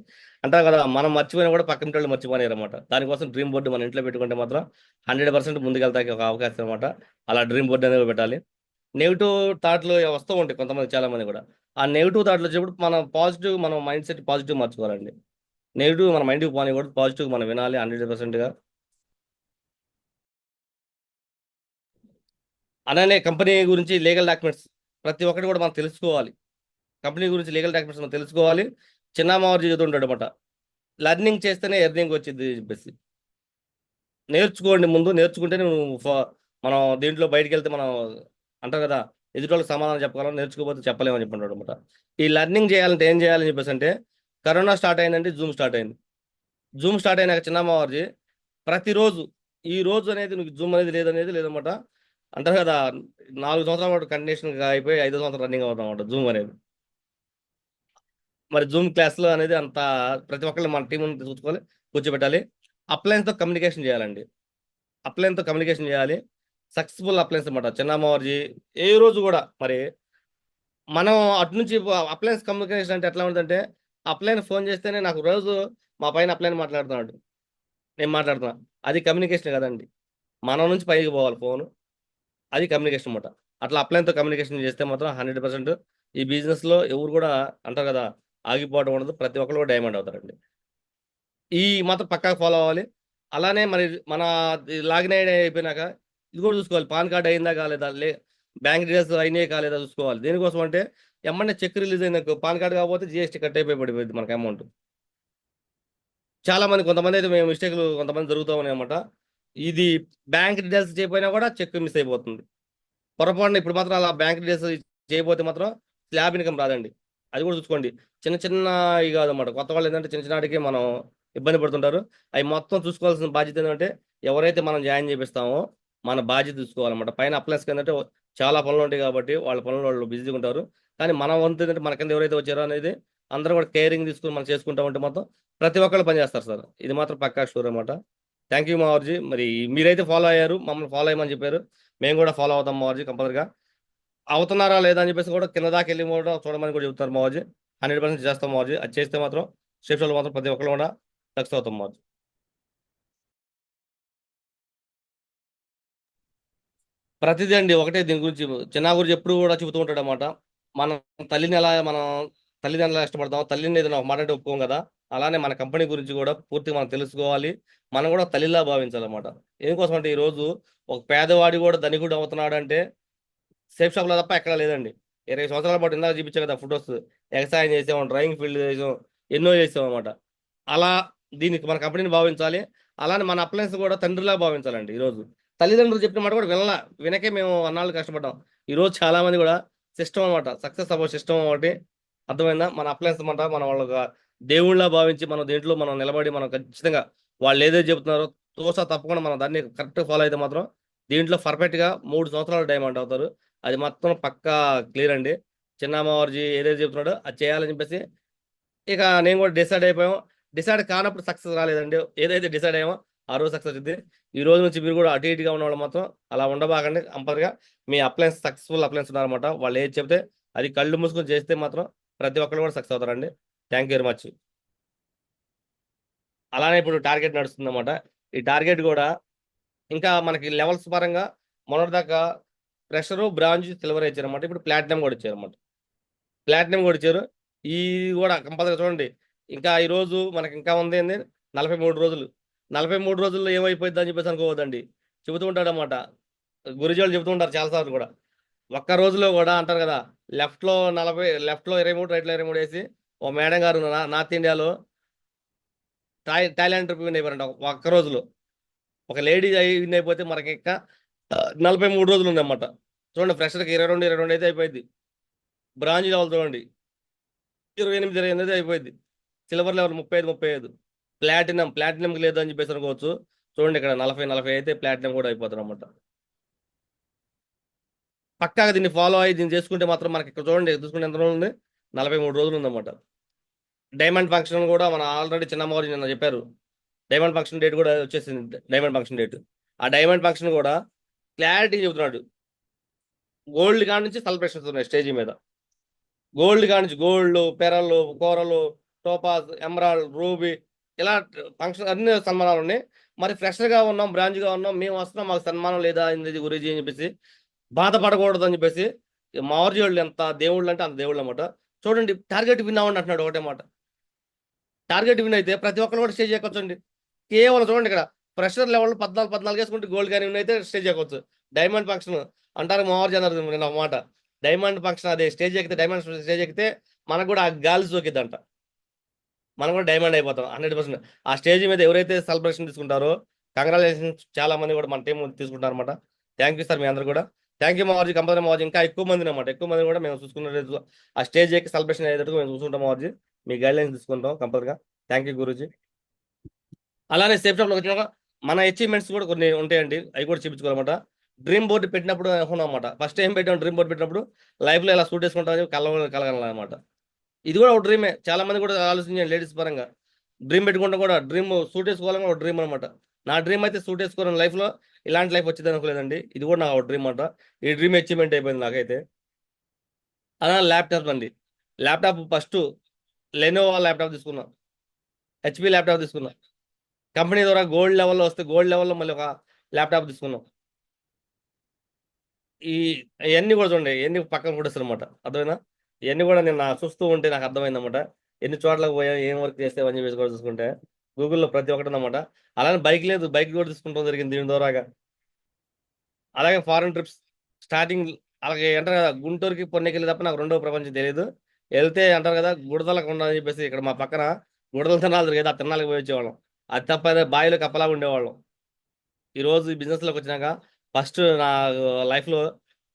అంటారు కదా. మనం మర్చిపోయినా కూడా పక్కన వాళ్ళు మర్చిపోయారు అనమాట. దానికోసం డ్రీమ్ బోర్డు మన ఇంట్లో పెట్టుకుంటే మాత్రం 100% ముందుకెళ్తాకి ఒక అవకాశం అనమాట. అలా డ్రీమ్ బోర్డు అనేది పెట్టాలి. నెగిటివ్ థాట్లు వస్తూ ఉంటాయి కొంతమంది, చాలా మంది కూడా. ఆ నెగిటివ్ థాట్లు వచ్చినప్పుడు మనం పాజిటివ్, మనం మైండ్ సెట్ పాజిటివ్ మార్చుకోవాలండి. నెగిటివ్ మన మైండ్కి పోనీ కూడా పాజిటివ్ మనం వినాలి 100%గా. అలానే కంపెనీ గురించి లీగల్ డాక్యుమెంట్స్ ప్రతి ఒక్కటి కూడా మనం తెలుసుకోవాలి. కంపెనీ గురించి లీగల్ డాక్యుమెంట్స్ మనం తెలుసుకోవాలి. చిన్న మావారు చదువుతుంటాడు అనమాట. లర్నింగ్ చేస్తేనే ఎర్నింగ్ వచ్చింది చెప్పేసి నేర్చుకోండి. ముందు నేర్చుకుంటేనే మనం దీంట్లో బయటికి వెళ్తే మనం అంటారు కదా, ఎదుటి వాళ్ళకి సమాధానం చెప్పగలం, నేర్చుకోకపోతే చెప్పలేమని చెప్పంటాడు అనమాట. ఈ లర్నింగ్ చేయాలంటే ఏం చేయాలని చెప్పేసి అంటే, కరోనా స్టార్ట్ అయిందంటే జూమ్ స్టార్ట్ అయింది. జూమ్ స్టార్ట్ అయినాక చిన్నమ్మవారి ప్రతిరోజు ఈ రోజు అనేది నీకు జూమ్ అనేది లేదనేది లేదన్నమాట. అంటారు కదా, 4 సంవత్సరాల పాటు కంటిన్యూషన్ అయిపోయి 5వ సంవత్సరం రన్నింగ్ అవుతాం అనమాట జూమ్ అనేది. మరి జూమ్ క్లాస్లో అనేది అంత ప్రతి ఒక్కళ్ళు మన టీం చూసుకోవాలి, కూర్చోబెట్టాలి. అప్లయన్స్తో కమ్యూనికేషన్ చేయాలండి. అప్లయన్స్తో కమ్యూనికేషన్ చేయాలి. సక్సెస్ఫుల్ అప్లయన్స్ అనమాట చిన్నమ్మవారి. ఏ రోజు కూడా మరి మనం అటు నుంచి అప్లయన్స్ కమ్యూనికేషన్ అంటే ఎట్లా ఉంటుందంటే, అప్లయన్ ఫోన్ చేస్తేనే నాకు రోజు మా పైన అప్లయన్ మాట్లాడుతున్నాడు, నేను మాట్లాడుతున్నా, అది కమ్యూనికేషన్ కదండి. మనం నుంచి పైకి పోవాలి ఫోను, అది కమ్యూనికేషన్ అనమాట. అట్లా అప్లయన్తో కమ్యూనికేషన్ చేస్తే మాత్రం 100% ఈ బిజినెస్లో ఎవరు కూడా అంటారు కదా ఆగిపోవడం ఉండదు. ప్రతి ఒక్కరు కూడా డైమండ్ అవుతారండి. ఈ మాత్రం పక్కాగా ఫాలో అవ్వాలి. అలానే మరి మన లాగిన్ అయిపోయినాక ఇది కూడా చూసుకోవాలి, పాన్ కార్డ్ అయిందా కాలేదా, బ్యాంక్ డీటెయిల్స్ అయినాయి కాలేదా చూసుకోవాలి. దేనికోసం అంటే ఎమ్మన్నా చెక్ రిలీజ్ అయినాక పాన్ కార్డ్ కాకపోతే జిఎస్టీ కట్ అయిపోయి పడిపోయింది మనకి అమౌంట్. చాలా మంది కొంతమంది అయితే మేము మిస్టేక్లు కొంతమంది జరుగుతూ ఉన్నాయి అనమాట. ఇది బ్యాంక్ డీటెయిల్స్ చేయకపోయినా కూడా చెక్ మిస్ అయిపోతుంది. పొరపాటున ఇప్పుడు మాత్రం అలా బ్యాంక్ డీటెయిల్స్ చేయబోతే మాత్రం స్లాబ్ ఇన్కమ్ రాదండి. అది కూడా చూసుకోండి. చిన్న చిన్న ఇవి కాదన్నమాట. కొత్త వాళ్ళు ఏంటంటే చిన్న చిన్నటికి మనం ఇబ్బంది పడుతుంటారు. అవి మొత్తం చూసుకోవాల్సిన బాధ్యత ఏంటంటే, ఎవరైతే మనం జాయిన్ చేపిస్తామో మన బాధ్యత చూసుకోవాలన్నమాట. పైన అప్లైన్స్ ఏంటంటే చాలా పనులు ఉంటాయి కాబట్టి వాళ్ళ పనులు వాళ్ళు బిజీగా ఉంటారు. కానీ మన వంతు ఏంటంటే మన కింద ఎవరైతే వచ్చారో అనేది అందరూ కూడా కేరింగ్ తీసుకుని మనం చేసుకుంటా ఉంటే మొత్తం ప్రతి ఒక్కళ్ళు పనిచేస్తారు సార్. ఇది మాత్రం పక్కా షూర్ అనమాట. థ్యాంక్ యూ మావర్జీ. మరి మీరైతే ఫాలో అయ్యారు, మమ్మల్ని ఫాలో అయ్యమని చెప్పారు. మేము కూడా ఫాలో అవుతాం మావర్జీ కంపల్సరిగా. అవుతున్నారా లేదా అని చెప్పేసి కూడా కింద దాకా వెళ్ళి కూడా చూడమని కూడా చెప్తారు మావర్జీ. 100% చేస్తాం మావర్జీ. అది చేస్తే మాత్రం స్టేషన్లో మాత్రం ప్రతి ఒక్కరు కూడా సక్సెస్ అవుతాం మావర్జీ. ప్రతిదీ అండి ఒకటే దీని గురించి చిన్న గురించి ఎప్పుడు కూడా చెబుతూ ఉంటాడు అనమాట. మనం మనం తల్లిని ఎలా ఇష్టపడతాం, తల్లిని ఏదైనా ఒక మాట అంటే ఒప్పుకోం కదా. అలానే మన కంపెనీ గురించి కూడా పూర్తిగా మనం తెలుసుకోవాలి. మనం కూడా తల్లిలా భావించాలన్నమాట. ఎందుకోసం అంటే ఈరోజు ఒక పేదవాడి కూడా ధనికుడు అవుతున్నాడు అంటే సేఫ్ షాప్లో తప్ప ఎక్కడ లేదండి. 20 సంవత్సరాల పాటు ఇందాక చూపించాం కదా ఫొటోస్, వ్యవసాయం చేసాం, డ్రైవింగ్ ఫీల్డ్ చేసాం, ఎన్నో చేసాం అనమాట. అలా దీనికి మన కంపెనీని భావించాలి. అలానే మన అప్లయన్స్ కూడా తండ్రిలా భావించాలండి. ఈరోజు తల్లిదండ్రులు చెప్పిన మాట కూడా వినకే మేము అన్నాళ్ళు కష్టపడ్డాం. ఈరోజు చాలా మంది కూడా సిస్టమ్ అనమాట, సక్సెస్ అవ్వ సిస్టమ్ ఒకటి అర్థమైందా. మన అప్లయన్స్ అనమాట మన వాళ్ళ దేవుళ్ళ భావించి మనం దేంట్లో మనం నిలబడి మనం ఖచ్చితంగా వాళ్ళు ఏదైతే చెబుతున్నారో తోసా తప్పకుండా మనం దాన్ని కరెక్ట్ ఫాలో అయితే మాత్రం దీంట్లో పర్ఫెక్ట్ గా 3 సంవత్సరాలు డైమండ్ అవుతారు. అది మొత్తం పక్కా క్లియర్ అండి. చిన్నమ్మవారి ఏదైతే చెప్తున్నాడో అది చేయాలని చెప్పేసి ఇక నేను కూడా డిసైడ్ అయిపోయాం. డిసైడ్ కానప్పుడు సక్సెస్ రాలేదండి. ఏదైతే డిసైడ్ అయ్యామో ఆ రోజు సక్సెస్ వచ్చింది. ఈ రోజు నుంచి మీరు కూడా అటు ఇటుగా ఉన్న వాళ్ళు మాత్రం అలా ఉండబాకండి. కంపల్గా మీ అప్లయన్స్ సక్సెస్ఫుల్ అప్లయన్స్ ఉన్నారన్నమాట. వాళ్ళు ఏది చెప్తే అది కళ్ళు మూసుకొని చేస్తే మాత్రం ప్రతి ఒక్కరు కూడా సక్సెస్ అవుతారండి. Thank you very much. అలానే ఇప్పుడు టార్గెట్ నడుస్తుందన్నమాట. ఈ టార్గెట్ కూడా ఇంకా మనకి లెవెల్స్ పరంగా మొన్నటిదాకా ప్రెషరు, బ్రాంజ్, సిల్వర్ ఇచ్చారన్నమాట. ఇప్పుడు ప్లాటినం కూడా ఇచ్చారన్నమాట. ప్లాటినం కూడా ఇచ్చారు. ఈ కూడా కంపల్సరీ చూడండి. ఇంకా ఈ రోజు మనకి ఇంకా ఉంది ఏంది 43 రోజులు. 43 రోజుల్లో ఏమైపోద్ది అని చెప్పేసి అనుకోవద్దండి. చెబుతూ ఉంటాడు అనమాట. గురుజీ వాళ్ళు చెబుతూ ఉంటారు చాలాసార్లు కూడా. ఒక్క రోజులో కూడా అంటారు కదా, లెఫ్ట్లో 23, రైట్లో 23 వేసి ఓ మేడం గారు నార్త్ ఇండియాలో థాయిలాండ్ ట్రిప్ విన్ అయిపోయారంట ఒక్క రోజులో. ఒక లేడీ విన్ అయిపోతే మనకి ఇంకా 43 రోజులు ఉందన్నమాట. చూడండి, ఫ్రెషర్కి 22 అయితే అయిపోయింది. బ్రాంజ్ లెవెల్ చూడండి 28 అయిపోయింది. Silver level 35. ప్లాటినంకి లేదు అని చెప్పేసి అనుకోవచ్చు. చూడండి ఇక్కడ 40 అయితే ప్లాటినం కూడా అయిపోతుంది అనమాట. పక్కాగా దీన్ని ఫాలో అయ్యి దీన్ని చేసుకుంటే మాత్రం మనకి ఇక్కడ చూడండి చూసుకుంటే ఎంత రోజులు ఉంది, 43 రోజులు ఉందన్నమాట. డైమండ్ ఫంక్షన్ కూడా మన ఆల్రెడీ చిన్నమ్మవారు నిన్న చెప్పారు. డైమండ్ ఫంక్షన్ డేట్ కూడా వచ్చేసింది. డైమండ్ ఫంక్షన్ డేట్, ఆ డైమండ్ ఫంక్షన్ కూడా క్లారిటీ చెబుతున్నాడు. గోల్డ్ కాడ నుంచి సెలబ్రేషన్స్ ఉన్నాయి స్టేజ్ మీద. గోల్డ్ కాడ నుంచి గోల్డ్, పెరలు, కూరలు, టోపాస్, ఎమరాల్డ్, రూబీ, ఇలా ఫంక్షన్ అన్ని సన్మానాలు ఉన్నాయి. మరి ఫ్రెషర్గా ఉన్నాం, బ్రాంచ్గా ఉన్నాం, మేము వస్తున్నాం, మాకు సన్మానం లేదా ఇది గురించి అని చెప్పేసి బాధపడకూడదు అని చెప్పేసి మావర్జీ వాళ్ళు ఎంత దేవుళ్ళు అంటే అంత దేవుళ్ళు అన్నమాట. చూడండి, టార్గెట్ విన్ అవ్వండి అంటున్నాడు ఒకటే మాట. టార్గెట్ విన్ అయితే ప్రతి ఒక్కరు కూడా స్టేజ్ ఎక్కొచ్చండి. కేవలం చూడండి ఇక్కడ ఫ్రెషర్ లెవెల్ 14 వేసుకుంటే గోల్డ్ కానీ విన్ అయితే స్టేజ్ ఎక్కొచ్చు. డైమండ్ ఫంక్షన్ అంటారు మావర్జీ అన్నారు నేను ఒక మాట. డైమండ్ ఫంక్షన్ అదే స్టేజ్ ఎక్కితే, డైమండ్ స్టేజ్ ఎక్కితే మనకు కూడా ఆ గాలి సోకిద్దంట. మనం కూడా డైమండ్ అయిపోతాం 100%. ఆ స్టేజ్ మీద ఎవరైతే సెలబ్రేషన్ తీసుకుంటారో కంగ్రాచులేషన్స్, చాలా మంది కూడా మన టీం తీసుకుంటారు అనమాట. థ్యాంక్ యూ సార్ మీ అందరు కూడా. థ్యాంక్ యూ మావర్జీ. కంపల్సరీ మావర్జీ ఇంకా ఎక్కువ మంది అనమాట. ఎక్కువ మంది కూడా మేము చూసుకున్న ఆ స్టేజ్ ఎక్కి సెలబ్రేషన్ అయ్యేటట్టు మేము చూసుకుంటాం మావర్జీ. మీ గైడ్లైన్స్ తీసుకుంటాం కంపల్సరీగా. Thank you Guruji. అలానే సేఫ్ షాప్లో వచ్చినాక మన అచీవ్మెంట్స్ కూడా కొన్ని ఉంటాయండి, అవి కూడా చూపించుకోవాలన్నమాట. డ్రీమ్ బోర్డు పెట్టినప్పుడు అనుకున్నాం. ఫస్ట్ ఏం పెట్టాం, డ్రీమ్ బోర్డు పెట్టినప్పుడు లైఫ్లో ఇలా సూట్ వేసుకుంటామని కలగలనమాట. ఇది కూడా ఒక డ్రీమే. చాలా మంది కూడా ఆలోచించండి లేడీస్ పరంగా. డ్రీమ్ పెట్టుకుంటే కూడా డ్రీమ్ సూట్ వేసుకోవాలని ఒక డ్రీమ్ అనమాట. నా డ్రీమ్ అయితే సూట్ వేసుకోవాలని, లైఫ్లో ఇలాంటి లైఫ్ వచ్చింది అనుకోలేదండి. ఇది కూడా నా ఒక డ్రీమ్ అనమాట. ఈ డ్రీమ్ అచీవ్మెంట్ అయిపోయింది నాకైతే. అలా ల్యాప్టాప్ అండి. ల్యాప్టాప్ ఫస్ట్ లెనోవా ల్యాప్టాప్ తీసుకున్నా, హెచ్పి ల్యాప్టాప్ తీసుకున్నా. కంపెనీ ద్వారా గోల్డ్ లెవెల్లో వస్తే గోల్డ్ లెవెల్లో మళ్ళీ ఒక ల్యాప్టాప్ తీసుకున్నాం. ఈ ఇవన్నీ కూడా చూడండి, ఇవన్నీ పక్కన కూడా అనమాట. అర్థమైనా, ఇవన్నీ కూడా నేను చూస్తూ ఉంటే నాకు అర్థమైందన్నమాట. ఎన్ని చోట్లకు పోయా, ఏం వర్క్ చేస్తే అని చెప్పేసి కూడా చూసుకుంటే గూగుల్లో ప్రతి ఒక్కటి అనమాట. అలానే బైక్ లేదు, బైక్ కూడా తీసుకుంటాం జరిగింది దీని ద్వారాగా. అలాగే ఫారెన్ ట్రిప్స్ స్టార్టింగ్, అలాగే అంటారు కదా గుంటూరుకి పొన్నెకెళ్ళి తప్ప నాకు రెండో ప్రపంచం తెలియదు. వెళ్తే అంటారు కదా గుడదలకు ఉండని చెప్పేసి, ఇక్కడ మా పక్కన గుడదల తిరణాలు జరిగేది, ఆ తిరణాలకు పోయి వచ్చేవాళ్ళం. అది తప్ప బావిలో కప్పలాగా ఉండేవాళ్ళం. ఈరోజు ఈ బిజినెస్లోకి వచ్చినాక ఫస్ట్ నా లైఫ్లో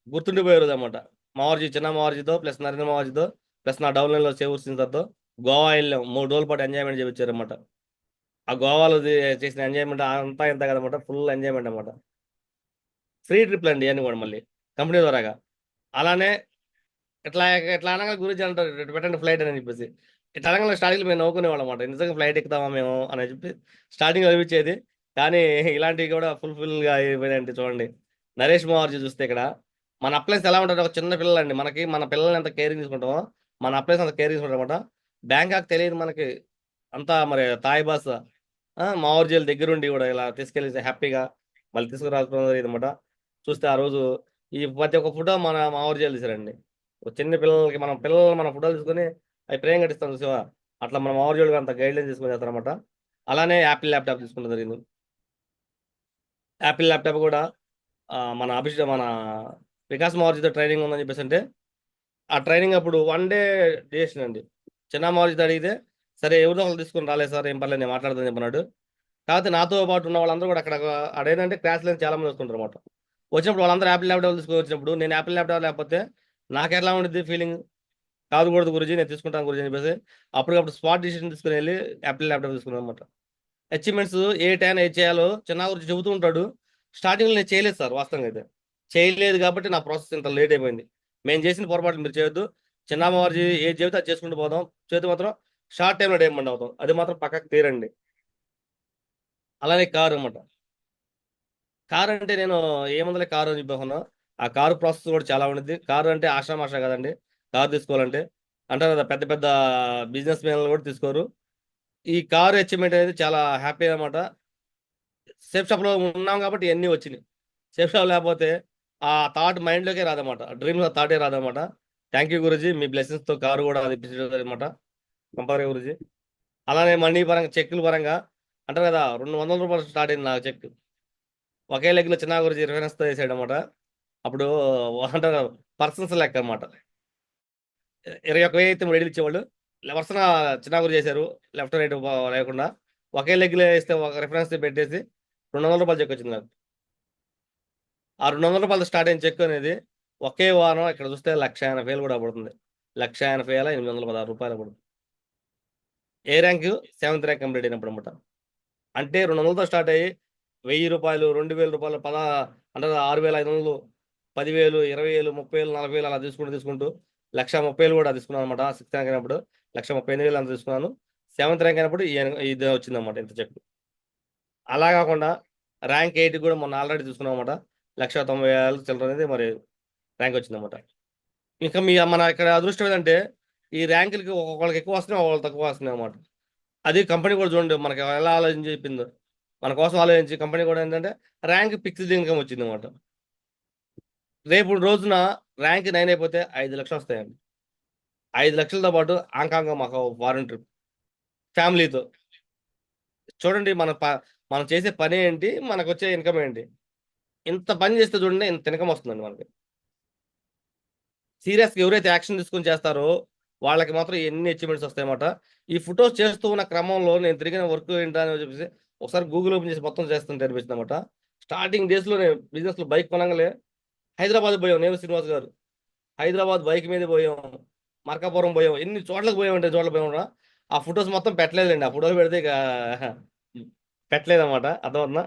గుర్తుండిపోయే రోజు అనమాట. మావర్జీ, చిన్న మావర్జీతో ప్లస్ నరేంద్ర మావర్జీతో ప్లస్ నా డౌన్లైన్లో సేవూర్ సింధర్తో గోవా వెళ్ళాం. 3 రోజుల పాటు ఎంజాయ్మెంట్ చేయించారనమాట. ఆ గోవాలో చేసిన ఎంజాయ్మెంట్ అంతా ఇంత కదనమాట, ఫుల్ ఎంజాయ్మెంట్ అనమాట. ఫ్రీ ట్రిప్లు అండి అని కూడా మళ్ళీ కంపెనీ ద్వారాగా. అలానే ఇట్లా ఇట్లా అనగా గురించి అంటారు, "ఇటు పెట్టండి ఫ్లైట్" అని చెప్పేసి. ఇట్లా అనగా స్టార్టింగ్లో మేము నవ్వుకునేవాళ్ళం అనమాట. నిజంగా ఫ్లైట్ ఎక్కుతామా మేము అని చెప్పి స్టార్టింగ్ అనిపించేది. కానీ ఇలాంటివి కూడా ఫుల్ఫిల్గా అయిపోయినాయంటే చూడండి. నరేష్ మావర్జీ చూస్తే ఇక్కడ మన అప్లైన్స్ ఎలా ఉంటారు, ఒక చిన్న పిల్లలండి. మనకి మన పిల్లల్ని ఎంత కేరింగ్ తీసుకుంటామో మన అప్లైన్స్ అంత కేరింగ్ తీసుకుంటాం అనమాట. బ్యాంకాక్ తెలియదు మనకి అంతా, మరి తాయ్ బాస్ మావర్జీల దగ్గరుండి కూడా ఇలా తీసుకెళ్ళి హ్యాపీగా మళ్ళీ తీసుకురావడం జరిగింది అనమాట. చూస్తే ఆ రోజు ఈ ప్రతి ఒక్క ఫోటో మన మావర్జీలు తీసారండి. ఒక చిన్న పిల్లలకి మనం పిల్లలు మన ఫోటోలు తీసుకొని అవి ప్రేమ కట్టిస్తాం చూసావా, అట్లా మన మావర్జీలు అంత గైడ్లైన్ తీసుకొని చేస్తారనమాట. అలానే యాపిల్ ల్యాప్టాప్ తీసుకుంటూ జరిగింది. యాపిల్ ల్యాప్టాప్ కూడా మన వికాస్ మావర్జీతో ట్రైనింగ్ ఉందని చెప్పేసి అంటే, ఆ ట్రైనింగ్ అప్పుడు 1 డే డ్యూరేషన్ అండి. చిన్న మావర్జీతో అడిగితే సరే ఎవరిదో ఒకరు తీసుకుని రాలేదు సార్, ఏం పర్లేదు నేను మాట్లాడదని చెప్పన్నాడు. కాకపోతే నాతో పాటు ఉన్న వాళ్ళందరూ కూడా అక్కడ అదేంటంటే క్లాస్ లేని చాలా మంది వస్తుంటారు అనమాట. వచ్చినప్పుడు వాళ్ళందరూ యాపిల్ ల్యాప్టాప్ తీసుకొని వచ్చినప్పుడు నేను యాపిల్ ల్యాప్టాప్ లేకపోతే నాకు ఎట్లా ఉండిద్ది ఫీలింగ్. కాదుకూడదు గురించి, నేను తీసుకుంటాను గురించి అని చెప్పేసి అప్పటికప్పుడు స్పాట్ డిసిషన్ తీసుకుని వెళ్ళి యాపిల్ ల్యాప్టాప్ తీసుకున్నాను అనమాట. అచీవ్మెంట్స్ ఏ టైం ఏది చేయాలో చిన్న గురించి చెబుతూ ఉంటాడు. స్టార్టింగ్లో నేను చేయలేదు సార్, వాస్తవంగా అయితే చేయలేదు కాబట్టి నా ప్రాసెస్ ఇంత లేట్ అయిపోయింది. మేము చేసిన పొరపాట్లు మీరు చేయొద్దు. చిన్నమ్మవారి ఏది చెబితే అది చేసుకుంటూ పోదాం. చేతి మాత్రం షార్ట్ టైంలో డైమండ్ అవుతాం, అది మాత్రం పక్కకు తీరండి. అలానే కారు అనమాట. కారు అంటే నేను ఏముందలే కారు అని చెప్పాను. ఆ కారు ప్రాసెస్ కూడా చాలా ఉండేది. కారు అంటే ఆషామాషా కదండి. కారు తీసుకోవాలంటే అంటారు కదా, పెద్ద పెద్ద బిజినెస్ మ్యాన్లు కూడా తీసుకోరు. ఈ కారు అచీవ్మెంట్ అనేది చాలా హ్యాపీ అనమాట. సేఫ్ షాప్లో ఉన్నాం కాబట్టి ఇవన్నీ వచ్చినాయి. సేఫ్ షాప్ లేకపోతే ఆ థాట్ మైండ్లోకే రాదన్నమాట, డ్రీమ్లో థాటే రాదన్నమాట. థ్యాంక్ యూ గురుజీ, మీ బ్లెస్సింగ్స్తో కారు కూడా అది అనమాట. కంపల్సరీ గురుజీ. అలానే మనీ పరంగా, చెక్కుల పరంగా అంటారు కదా, 200 రూపాయలు స్టార్ట్ అయింది నాకు చెక్. ఒకే లెగ్లో చిన్న గురించి రిఫరెన్స్తో వేసాడు అనమాట. అప్పుడు అంటారు పర్సన్స్ లెక్క అనమాట. 21,000 అయితే 3 ఇచ్చేవాళ్ళు. వరుసన చిన్న గురి చేశారు, లెఫ్ట్ రైట్ లేకుండా ఒకే లెగ్లో వేస్తే ఒక రిఫరెన్స్ పెట్టేసి 200 రూపాయలు చెక్ వచ్చింది నాకు. ఆ 200 రూపాయలు స్టార్ట్ అయిన చెక్ అనేది ఒకే వారం ఇక్కడ చూస్తే 1,80,000 కూడా పడుతుంది. 1,80,816 రూపాయలు పడుతుంది. ఏ ర్యాంక్? 7th ర్యాంక్ కంప్లీట్ అయినప్పుడు అనమాట. అంటే 200తో స్టార్ట్ అయ్యి 1,000 రూపాయలు, 2,000 రూపాయలు, అంటే 6,500, 10,000, 20,000, 30,000, 40,000 అలా తీసుకుంటూ 1,30,000 కూడా తీసుకున్నాను అనమాట. 6th ర్యాంక్ అయినప్పుడు 1,38,000 అంత తీసుకున్నాను. 7th ర్యాంక్ అయినప్పుడు ఇది వచ్చిందన్నమాట, ఇంత చెక్. అలా కాకుండా ర్యాంక్ 8 కూడా మొన్న ఆల్రెడీ తీసుకున్నాం అనమాట. 1,90,000 చిల్లర అనేది మరి ర్యాంక్ వచ్చిందన్నమాట. ఇంకా మన ఇక్కడ అదృష్టం ఏంటంటే ఈ ర్యాంకులకి ఒక్కొక్కరికి ఎక్కువ వస్తున్నాయి, ఒక్కొక్కరికి తక్కువ వస్తున్నాయి అన్నమాట. అది కంపెనీ కూడా చూడండి మనకి ఎలా ఆలోచించి చెప్పిందో. మన కోసం ఆలోచించి కంపెనీ కూడా ఏంటంటే ర్యాంక్ ఫిక్స్డ్ ఇన్కమ్ వచ్చింది అనమాట. రేపు రోజున ర్యాంక్ 9 అయిపోతే 5 లక్షలు వస్తాయండి. 5 లక్షలతో పాటు హాంకాంగ్ మాకు ఫారెన్ ట్రిప్ ఫ్యామిలీతో. చూడండి మనం చేసే పని ఏంటి, మనకు వచ్చే ఇన్కమ్ ఏంటి. ఇంత పని చేస్తే చూడండి ఇంత ఇన్కమ్ వస్తుందండి మనకి. సీరియస్గా ఎవరైతే యాక్షన్ తీసుకొని చేస్తారో వాళ్ళకి మాత్రం ఎన్ని అచీవ్మెంట్స్ వస్తాయన్నమాట. ఈ ఫొటోస్ చేస్తూ ఉన్న క్రమంలో నేను తిరిగిన వర్క్ ఏంటని చెప్పేసి ఒకసారి గూగుల్ ఓపెన్ చేసి మొత్తం చేస్తుంటే అనిపించింది అనమాట. స్టార్టింగ్ డేస్లో నేను బిజినెస్లో బైక్ కొనగానే హైదరాబాద్ పోయాం, నేను శ్రీనివాస్ గారు. హైదరాబాద్ బైక్ మీద పోయాం, మార్కాపురం పోయాం, ఎన్ని చోట్లకు పోయామంటే చోట్ల పోయాం. ఆ ఫొటోస్ మొత్తం పెట్టలేదండి. ఆ ఫోటోలు పెడితే ఇక పెట్టలేదన్నమాట. అర్థమవుతుందా?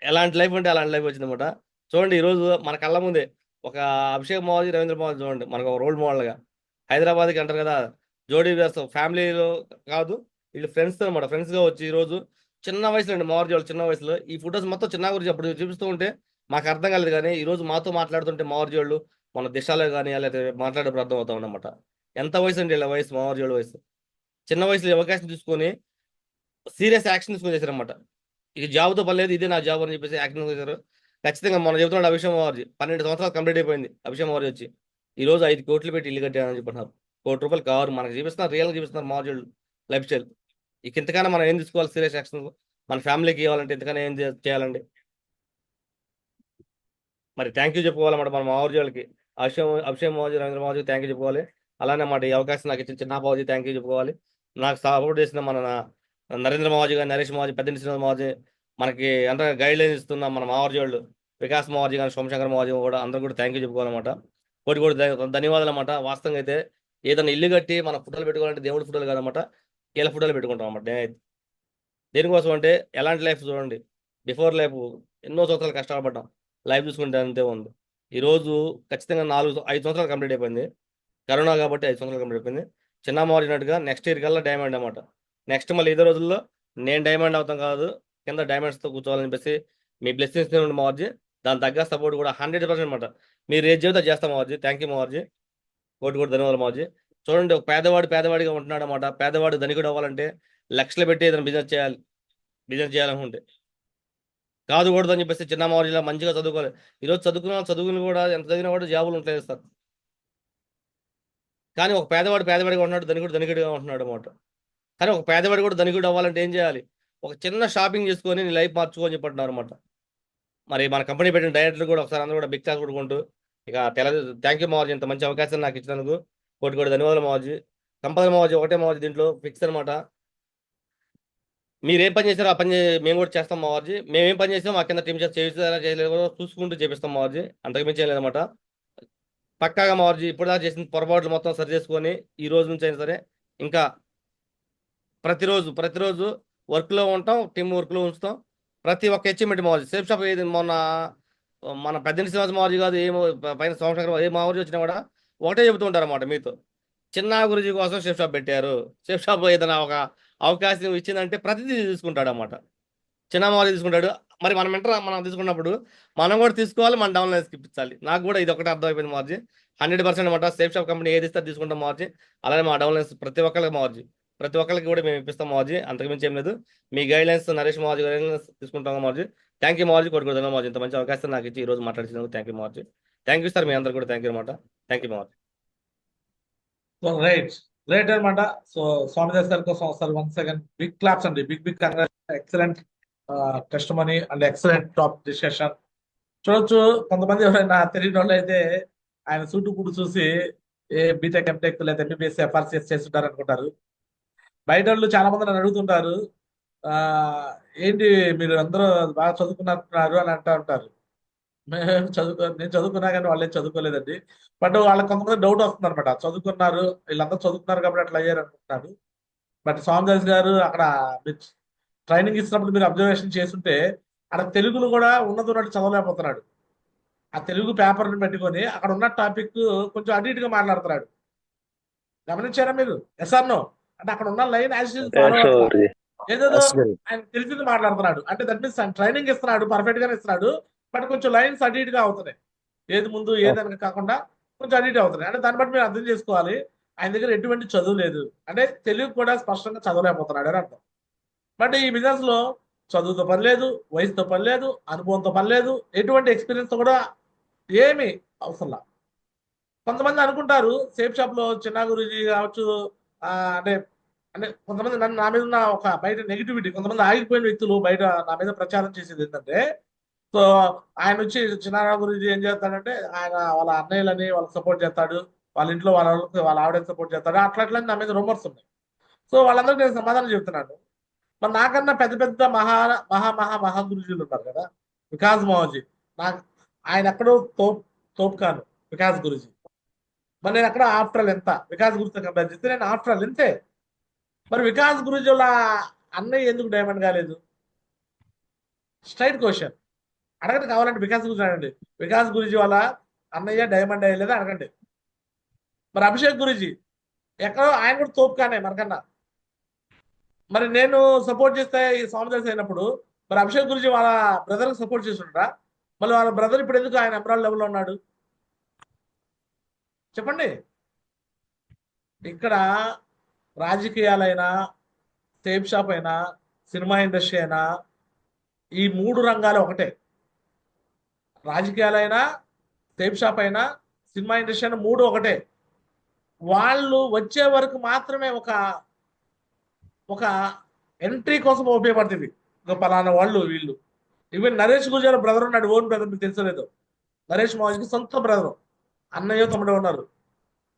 ఎలాంటి లైఫ్ అంటే అలాంటి లైఫ్ వచ్చిందన్నమాట. చూడండి ఈరోజు మన కళ్ళ ముందే ఒక అభిషేక్ మోదీ, రవీంద్ర మోదీ చూడండి మనకు ఒక రోల్ మోడల్గా. హైదరాబాద్కి అంటారు కదా జోడీ వేస్తాం, ఫ్యామిలీలో కాదు వీళ్ళు ఫ్రెండ్స్తో అనమాట. ఫ్రెండ్స్గా వచ్చి ఈరోజు చిన్న వయసులో అండి, మావారి వాళ్ళు చిన్న వయసులో ఈ ఫొటోస్ మొత్తం చిన్న గురించి అప్పుడు చూపిస్తూ ఉంటే మాకు అర్థం కాలేదు. కానీ ఈరోజు మాతో మాట్లాడుతుంటే మావారి వాళ్ళు మన దిశలో కానీ లేకపోతే మాట్లాడేప్పుడు అర్థం అవుతా ఉన్నమాట. ఎంత వయసు అండి ఇలా వయసు, మావారి వాళ్ళ వయసు. చిన్న వయసులో ఈ అవకాశం తీసుకొని సీరియస్ యాక్షన్ తీసుకొని చేశారన్నమాట. ఇక జాబ్తో పని లేదు, ఇదే నా జాబ్ అని చెప్పేసి యాక్షన్ చేశారు. ఖచ్చితంగా మనం చెబుతున్నాడు అభిషేక్ మోర్జీ. 12 సంవత్సరాలు కంప్లీట్ అయిపోయింది అభిషేక్ మోర్జీ వచ్చి. ఈ రోజు 5 కోట్లు పెట్టి ఇల్లు కట్టానని చెప్పినారు. ₹1,00,00,000 కారు మనకు చూపిస్తున్నారు, రియల్గా చూపిస్తున్నారు మోర్జీ లైఫ్ స్టైల్. ఇక ఇంతకన్నా మనం ఏం తీసుకోవాలి సీరియస్ యాక్షన్ మన ఫ్యామిలీకి ఇవ్వాలంటే ఇంతకన్నా ఏం చేయాలండి. మరి థ్యాంక్ యూ చెప్పుకోవాలన్నమాట మన మావోజీ వాళ్ళకి. అభిషేక్ మోజీ, రవీంద్ర మోజీ థ్యాంక్ యూ చెప్పుకోవాలి. అలానే అన్నమాట ఈ అవకాశం నాకు ఇచ్చిన చిన్న బాబుజీ థ్యాంక్ యూ చెప్పుకోవాలి. నాకు సపోర్ట్ చేసిన మన నరేంద్ర మోజీ గారు, నరేష్ మోజీ, పెద్ద శ్రీనివాస్ మోజీ, మనకి అంటే గైడ్ లైన్స్ ఇస్తున్న మన మావోజీ వాళ్ళు వికాస్ మోజీ గారు, సోమశంకర్ మోజీ కూడా అందరూ కూడా థ్యాంక్ యూ చెప్పుకోవాలన్నమాట. కోటి కోటి ధన్యవాదాలు అన్నమాట. వాస్తవంగా అయితే ఏదైనా ఇల్లు కట్టి మన ఫోటోలు పెట్టుకోవాలంటే దేవుడి ఫోటోలు కాదన్నమాట, కీళ్ళ ఫోటోలు పెట్టుకుంటాం అన్నమాట. నేనైతే దేనికోసం అంటే ఎలాంటి లైఫ్ చూడండి, బిఫోర్ లైఫ్ ఎన్నో సంవత్సరాలు కష్టపడ్డాం, లైఫ్ చూసుకుంటే అంతే ఉంది. ఈరోజు ఖచ్చితంగా 5 సంవత్సరాలు కంప్లీట్ అయిపోయింది. కరోనా కాబట్టి 5 సంవత్సరాలు కంప్లీట్ అయిపోయింది. చిన్న మారినట్టుగా నెక్స్ట్ ఇయర్ కల్లా డైమండ్ అనమాట. నెక్స్ట్ మళ్ళీ ఇదే రోజుల్లో నేను డైమండ్ అవుతాం కాదు, కింద డైమండ్స్తో కూర్చోవాలని చెప్పేసి మీ బ్లెస్సింగ్స్ నుండి మావర్జీ. దాని తగ్గ సపోర్ట్ కూడా 100% అనమాట. మీరు ఏది చెబితే చేస్తాం మావర్జీ. Thank you మావర్జీ. కోటి కోటి ధన్యవాదాలు మావర్జీ. చూడండి ఒక పేదవాడు పేదవాడిగా ఉంటున్నాడు అనమాట. పేదవాడు ధనికుడు అవ్వాలంటే లక్షలు పెట్టి ఏదైనా బిజినెస్ చేయాలనుకుంటే కాదుకూడదు అని చెప్పేసి చిన్న మావరిలో మంచిగా చదువుకోవాలి. ఈరోజు చదువుకుని కూడా ఎంత చదివినా కూడా జాబులు ఉంటాయి సార్. కానీ ఒక పేదవాడు పేదవాడిగా ఉంటున్నాడు, ధనికుడు ధనికుడిగా ఉంటున్నాడు అనమాట. కానీ ఒక పేదవాడు కూడా ధనికుడు అవ్వాలంటే ఏం చేయాలి? ఒక చిన్న షాపింగ్ చేసుకొని నీ లైఫ్ మార్చుకోని చెప్పంటున్నారు అనమాట. మరి మన కంపెనీ పెట్టిన డైరెక్టర్ కూడా ఒకసారి అందరూ కూడా బిగ్ టాక్ కొట్టుకుంటూ ఇక థ్యాంక్ యూ మావర్జీ, ఇంత మంచి అవకాశం నాకు ఇచ్చినందుకు కోటి కోటి ధన్యవాదాలు మావర్జీ. కంపల్సరీ మావాజీ ఒకటే మావాజీ దీంట్లో ఫిక్స్ అనమాట. మీరు ఏం పని చేశారో ఆ పని మేము కూడా చేస్తాం మావాజీ. మేము ఏం పని చేసాం మా కింద టీం చేసి చేస్తారా చేయలేదు చూసుకుంటూ చేపిస్తాం మావాజీ. అంతకు మించి చేయలేదన్నమాట. పక్కాగా మావాజీ ఇప్పుడు దాకా చేసిన పొరపాట్లు మొత్తం సరి చేసుకొని ఈ రోజు నుంచి అయినా సరే ఇంకా ప్రతిరోజు వర్క్లో ఉంటాం, టీం వర్క్లో ఉంచుతాం. ప్రతి ఒక్క అచీవ్మెంట్ మావాజీ. సేఫ్ షాప్ ఏది మొన్న మన పెద్ద శ్రీనివాస మావాజీ కాదు, ఏ పైన సోమశేఖర్ ఏ మావాజీ వచ్చినా కూడా ఒకటే చెబుతూ ఉంటారు అన్నమాట మీతో. చిన్న గురుజీ కోసం సేఫ్ షాప్ పెట్టారు. సేఫ్ షాప్ ఏదైనా ఒక అవకాశం ఇచ్చిందంటే ప్రతిదీ తీసుకుంటాడు అన్నమాట. చిన్న మావాజీ తీసుకుంటాడు. మరి మనం తీసుకున్నప్పుడు మనం కూడా తీసుకోవాలి, మన డౌన్ లైన్స్ ఇప్పించాలి. నాకు కూడా ఇది ఒకటి అర్థమైపోయింది మావాజీ. 100% అనమాట. సేఫ్ షాప్ కంపెనీ ఏది ఇస్తే అది తీసుకుంటాం మావాజీ. అలానే మా డౌన్ లైన్స్ ప్రతి ఒక్కరికి మావాజీ, ప్రతి ఒక్కరికి కూడా మేము ఇప్పిస్తాం మావాజీ. అంతకుమించి ఏం లేదు. మీ గైడ్ లైన్స్ నరేష్ మావాజీ గైడ్లైన్స్ తీసుకుంటాం మావాజీ. Thank you మావాజీ. కొడుకు మావాజీ ఇంత మంచి అవకాశం నాకు ఇచ్చి ఈ రోజు మాట్లాడినందుకు థ్యాంక్ యూ మావాజీ. Thank you sir. మీ అందరు కూడా థ్యాంక్ యూ అనమాట. థ్యాంక్ యూ మావాజీ. సో రైట్ అనమాట. సో స్వామిదాస్ గారి కోసం ఒకసారి వన్స్ అగైన్ బిగ్ క్లాప్స్ అండి. Big congratulation. Excellent testimony and excellent top discussion. చూడొచ్చు, కొంతమంది ఎవరైనా తెలియని వాళ్ళు అయితే ఆయన సూటు పుడు చూసి ఏ బీటెక్ ఎంటెక్ లేదా ఎంబీబీఎస్ ఎఫ్ఆర్సీఎస్ చేస్తుంటారు అనుకుంటారు. బయట వాళ్ళు చాలా మంది నన్ను అడుగుతుంటారు, ఆ ఏంటి మీరు అందరూ బాగా చదువుకున్నారు అని అంటూ ఉంటారు. నేను చదువుకున్నా కానీ వాళ్ళేం చదువుకోలేదండి. బట్ వాళ్ళకి కొంతమంది డౌట్ వస్తుంది అనమాట, చదువుకున్నారు వీళ్ళందరూ చదువుకున్నారు కాబట్టి అట్లా అయ్యారు అనుకుంటున్నారు. బట్ స్వామిదాస్ గారు అక్కడ ట్రైనింగ్ ఇచ్చినప్పుడు మీరు అబ్జర్వేషన్ చేస్తుంటే అక్కడ తెలుగును కూడా ఉన్నట్టు చదవలేకపోతున్నాడు. ఆ తెలుగు పేపర్ని పెట్టుకొని అక్కడ ఉన్న టాపిక్ కొంచెం అటు ఇటుగా మాట్లాడుతున్నాడు. గమనించారా మీరు? ఎస్ఆర్ నో అంటే అక్కడ ఉన్న లైన్ యాజ్ ఫాలో అవుతున్నారు. ఏదేదో ఆయన తెలిసింది మాట్లాడుతున్నాడు. అంటే దట్ మీన్స్ ఆయన ట్రైనింగ్ ఇస్తున్నాడు, పర్ఫెక్ట్ గానే ఇస్తున్నాడు. బట్ కొంచెం లైన్స్ అటు ఇటుగా అవుతున్నాయి. ఏది ముందు ఏది వెనక కాకుండా కొంచెం అటు ఇటు అవుతున్నాయి. అంటే దాన్ని బట్టి మీరు అర్థం చేసుకోవాలి ఆయన దగ్గర ఎటువంటి చదువు లేదు, అంటే తెలుగు కూడా స్పష్టంగా చదవలేకపోతున్నాడు అని అర్థం. బట్ ఈ బిజినెస్ లో చదువుతో పని లేదు, వయసుతో పని లేదు, అనుభవంతో పని లేదు, ఎటువంటి ఎక్స్పీరియన్స్ కూడా ఏమి అవసరంలా. కొంతమంది అనుకుంటారు సేఫ్ షాప్ లో చిన్న గురుజీ కావచ్చు, అంటే అంటే కొంతమంది నా మీద ఉన్న ఒక బయట నెగిటివిటీ, కొంతమంది ఆగిపోయిన వ్యక్తులు బయట నా మీద ప్రచారం చేసేది ఏంటంటే, సో ఆయన వచ్చి చిన్నారావు గురించి ఏం చేస్తాడంటే ఆయన వాళ్ళ అన్నయ్యలని వాళ్ళకి సపోర్ట్ చేస్తాడు, వాళ్ళ ఇంట్లో వాళ్ళ ఆవిడకి సపోర్ట్ చేస్తాడు, అట్లా నా మీద రూమర్స్ ఉన్నాయి. సో వాళ్ళందరికీ నేను సమాధానం చెప్తున్నాను. మరి నాకన్నా పెద్ద పెద్ద మహా గురుజీలు ఉన్నారు కదా, వికాస్ మావజీ. నాకు ఆయన ఎక్కడో తోపు కాను వికాస్ గురుజీ. మరి నేను ఎక్కడ ఆఫ్టర్ ఆల్ ఎంత వికాస్ గురుతో కంపేర్ చేస్తే నేను ఆఫ్టర్ ఆల్ ఎంతే. మరి వికాస్ గురుజీ వాళ్ళ అన్నయ్య ఎందుకు డైమండ్ కాలేదు? స్ట్రైట్ క్వశ్చన్ అడగండి, కావాలంటే వికాస్ గురించి అడగండి. వికాస్ గురుజీ వాళ్ళ అన్నయ్య డైమండ్ అయ్యలేదా అడగండి. మరి అభిషేక్ గురుజీ ఎక్కడో ఆయన కూడా తోపు కానే మనకన్నా. మరి నేను సపోర్ట్ చేస్తే ఈ స్వామిదాస్ అయినప్పుడు మరి అభిషేక్ గురుజీ వాళ్ళ బ్రదర్కి సపోర్ట్ చేస్తుంటారా? మళ్ళీ వాళ్ళ బ్రదర్ ఇప్పుడు ఎందుకు ఆయన ఎమరాల్డ్ లెవెల్లో ఉన్నాడు చెప్పండి. ఇక్కడ రాజకీయాలైనా, సేఫ్ షాప్ అయినా, సినిమా ఇండస్ట్రీ అయినా, ఈ మూడు రంగాలు ఒకటే. రాజకీయాలైనా, సేఫ్ షాప్ అయినా, సినిమా ఇండస్ట్రీ అయినా మూడు ఒకటే. వాళ్ళు వచ్చే వరకు మాత్రమే ఒక ఒక ఎంట్రీ కోసం ఉపయోగపడుతుంది. ఒక పలానా వాళ్ళు వీళ్ళు. ఈవెన్ నరేష్ గుజరాల్ బ్రదర్ ఉన్నాడు, ఓన్ బ్రదర్, మీకు తెలుసలేదు. నరేష్ మావజ్కి సొంత బ్రదర్, అన్నయ్య తమ్ముడు ఉన్నారు.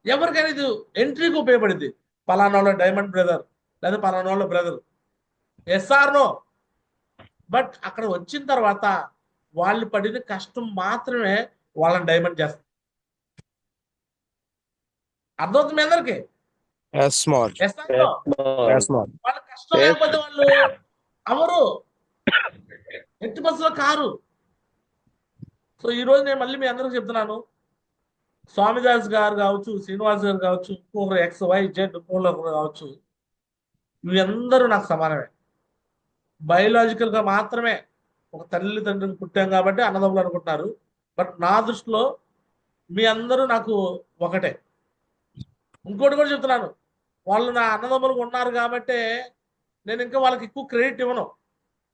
ఎవరికైనా ఇది ఎంట్రీకి ఉపయోగపడింది. పలానా వాళ్ళ డైమండ్ బ్రదర్ లేదా పలానా వాళ్ళ బ్రదర్, ఎస్ఆర్ నో. బట్ అక్కడ వచ్చిన తర్వాత వాళ్ళు పడిన కష్టం మాత్రమే వాళ్ళని డైమండ్ చేస్తారు. అర్థమవుతుంది మీ అందరికి? వాళ్ళ కష్టం లేకపోతే వాళ్ళు అవరు, ఎట్టి బస్సులో కారు. సో ఈ రోజు నేను మళ్ళీ మీ అందరికి చెప్తున్నాను, స్వామిదాస్ గారు కావచ్చు, శ్రీనివాస్ గారు కావచ్చు, ఇంకొకరు XYZ ఇంకొకరు కావచ్చు, వీళ్ళందరూ నాకు సమానమే. బయలాజికల్ గా మాత్రమే ఒక తల్లి తండ్రికి పుట్టాం కాబట్టి అన్నదమ్ములు అనుకుంటున్నారు. బట్ నా దృష్టిలో మీ అందరూ నాకు ఒకటే. ఇంకోటి కూడా చెప్తున్నాను, వాళ్ళు నా అన్నదమ్ములు ఉన్నారు కాబట్టి నేను ఇంకా వాళ్ళకి ఎక్కువ క్రెడిట్ ఇవ్వను,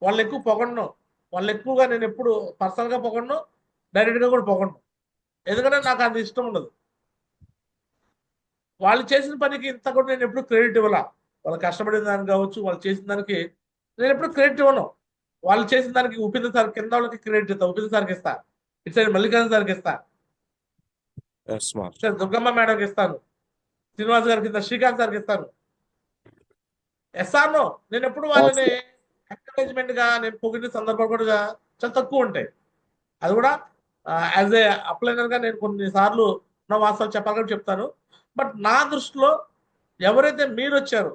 వాళ్ళు ఎక్కువ పొగడను, వాళ్ళు ఎక్కువగా నేను ఎప్పుడు పర్సనల్గా పొగడను, డైరెక్ట్గా కూడా పొగడను. ఎందుకంటే నాకు అది ఇష్టం ఉండదు. వాళ్ళు చేసిన పనికి ఇంత కూడా నేను ఎప్పుడు క్రెడిట్ ఇవ్వాల. వాళ్ళు కష్టపడిన దానికి కావచ్చు, వాళ్ళు చేసిన దానికి నేను ఎప్పుడు క్రెడిట్ ఇవ్వను. వాళ్ళు చేసిన దానికి ఉపేంద్ర సార్ కింద వాళ్ళకి క్రెడిట్ ఇస్తా, ఉపేంద్ర సార్కి ఇస్తా, ఇటు సైడ్ మల్లికార్జున సార్కి ఇస్తా, దుర్గమ్మ మేడంకి ఇస్తాను, శ్రీనివాస్ గారి కింద శ్రీకాంత్ సార్కి ఇస్తాను. ఎస్ఆర్నో నేను ఎప్పుడు వాళ్ళని ఎంకరేజ్మెంట్ గా నేను పొగిడిన సందర్భాలు కూడా చాలా తక్కువ ఉంటాయి. అది కూడా యాజ్ ఏ అప్లైనర్ గా నేను కొన్నిసార్లు నా వాస్తవాలు చెప్పాలి కాబట్టి చెప్తాను. బట్ నా దృష్టిలో ఎవరైతే మీరు వచ్చారో,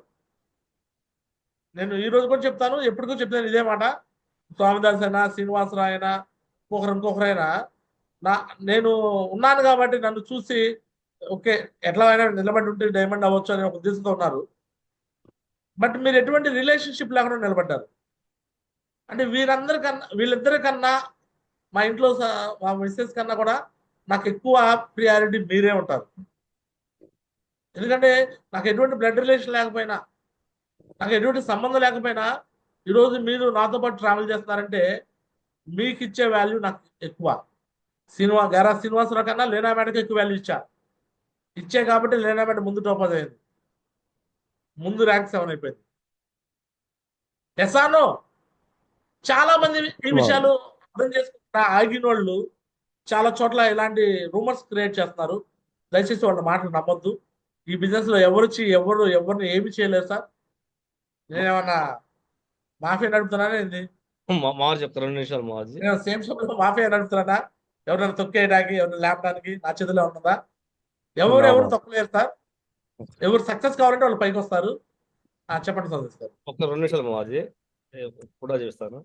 నేను ఈ రోజు కూడా చెప్తాను, ఎప్పటికో చెప్తాను ఇదే మాట. స్వామిదాస్ అయినా శ్రీనివాసరావు అయినా ఇంకొకరైనా నా నేను ఉన్నాను కాబట్టి నన్ను చూసి ఓకే ఎట్లా అయినా నిలబడి ఉంటే డైమండ్ అవ్వచ్చు అనే ఒక ఉద్దేశంతో ఉన్నారు. బట్ మీరు ఎటువంటి రిలేషన్షిప్ లేకుండా నిలబడ్డారు. అంటే వీళ్ళిద్దరికన్నా మా ఇంట్లో మా మిస్సెస్ కన్నా కూడా నాకు ఎక్కువ ప్రియారిటీ మీరే ఉంటారు. ఎందుకంటే నాకు ఎటువంటి బ్లడ్ రిలేషన్ లేకపోయినా, నాకు ఎటువంటి సంబంధం లేకపోయినా ఈరోజు మీరు నాతో పాటు ట్రావెల్ చేస్తున్నారంటే మీకు ఇచ్చే వాల్యూ నాకు ఎక్కువ. గారా శ్రీనివాసరావు కన్నా లీనా మేడకి ఎక్కువ వాల్యూ ఇచ్చే కాబట్టి లీనా మేడ ముందు టాప్ అయింది, ముందు ర్యాంక్ 7 అయిపోయింది. ఎసానో చాలా మంది ఈ విషయాలు అర్థం చేసుకుంటా ఆగిన వాళ్ళు చాలా చోట్ల ఇలాంటి రూమర్స్ క్రియేట్ చేస్తున్నారు. దయచేసి వాళ్ళ మాటలు నమ్మొద్దు. ఈ బిజినెస్ లో ఎవరిని ఏమి చేయలేరు సార్. నేనేమన్నా మాఫియా నడుపుతున్నానా ఏంది? మామూలు చెప్తారు 2 నిమిషాలు మాజీ. నేను సేమ్ షాప్ లో మాఫియా నడుపుతున్నానా? ఎవరైనా తొక్కేయడానికి, ఎవరైనా లేపడానికి నా చేతిలో ఉన్నదా? ఎవరు తొక్కలేరు సార్. ఎవరు సక్సెస్ కావాలంటే వాళ్ళు పైకి వస్తారు. చెప్పండి సందేశ్ గారు. ఒక్క 2 నిమిషాలు మాజీ కూడా చూపిస్తాను.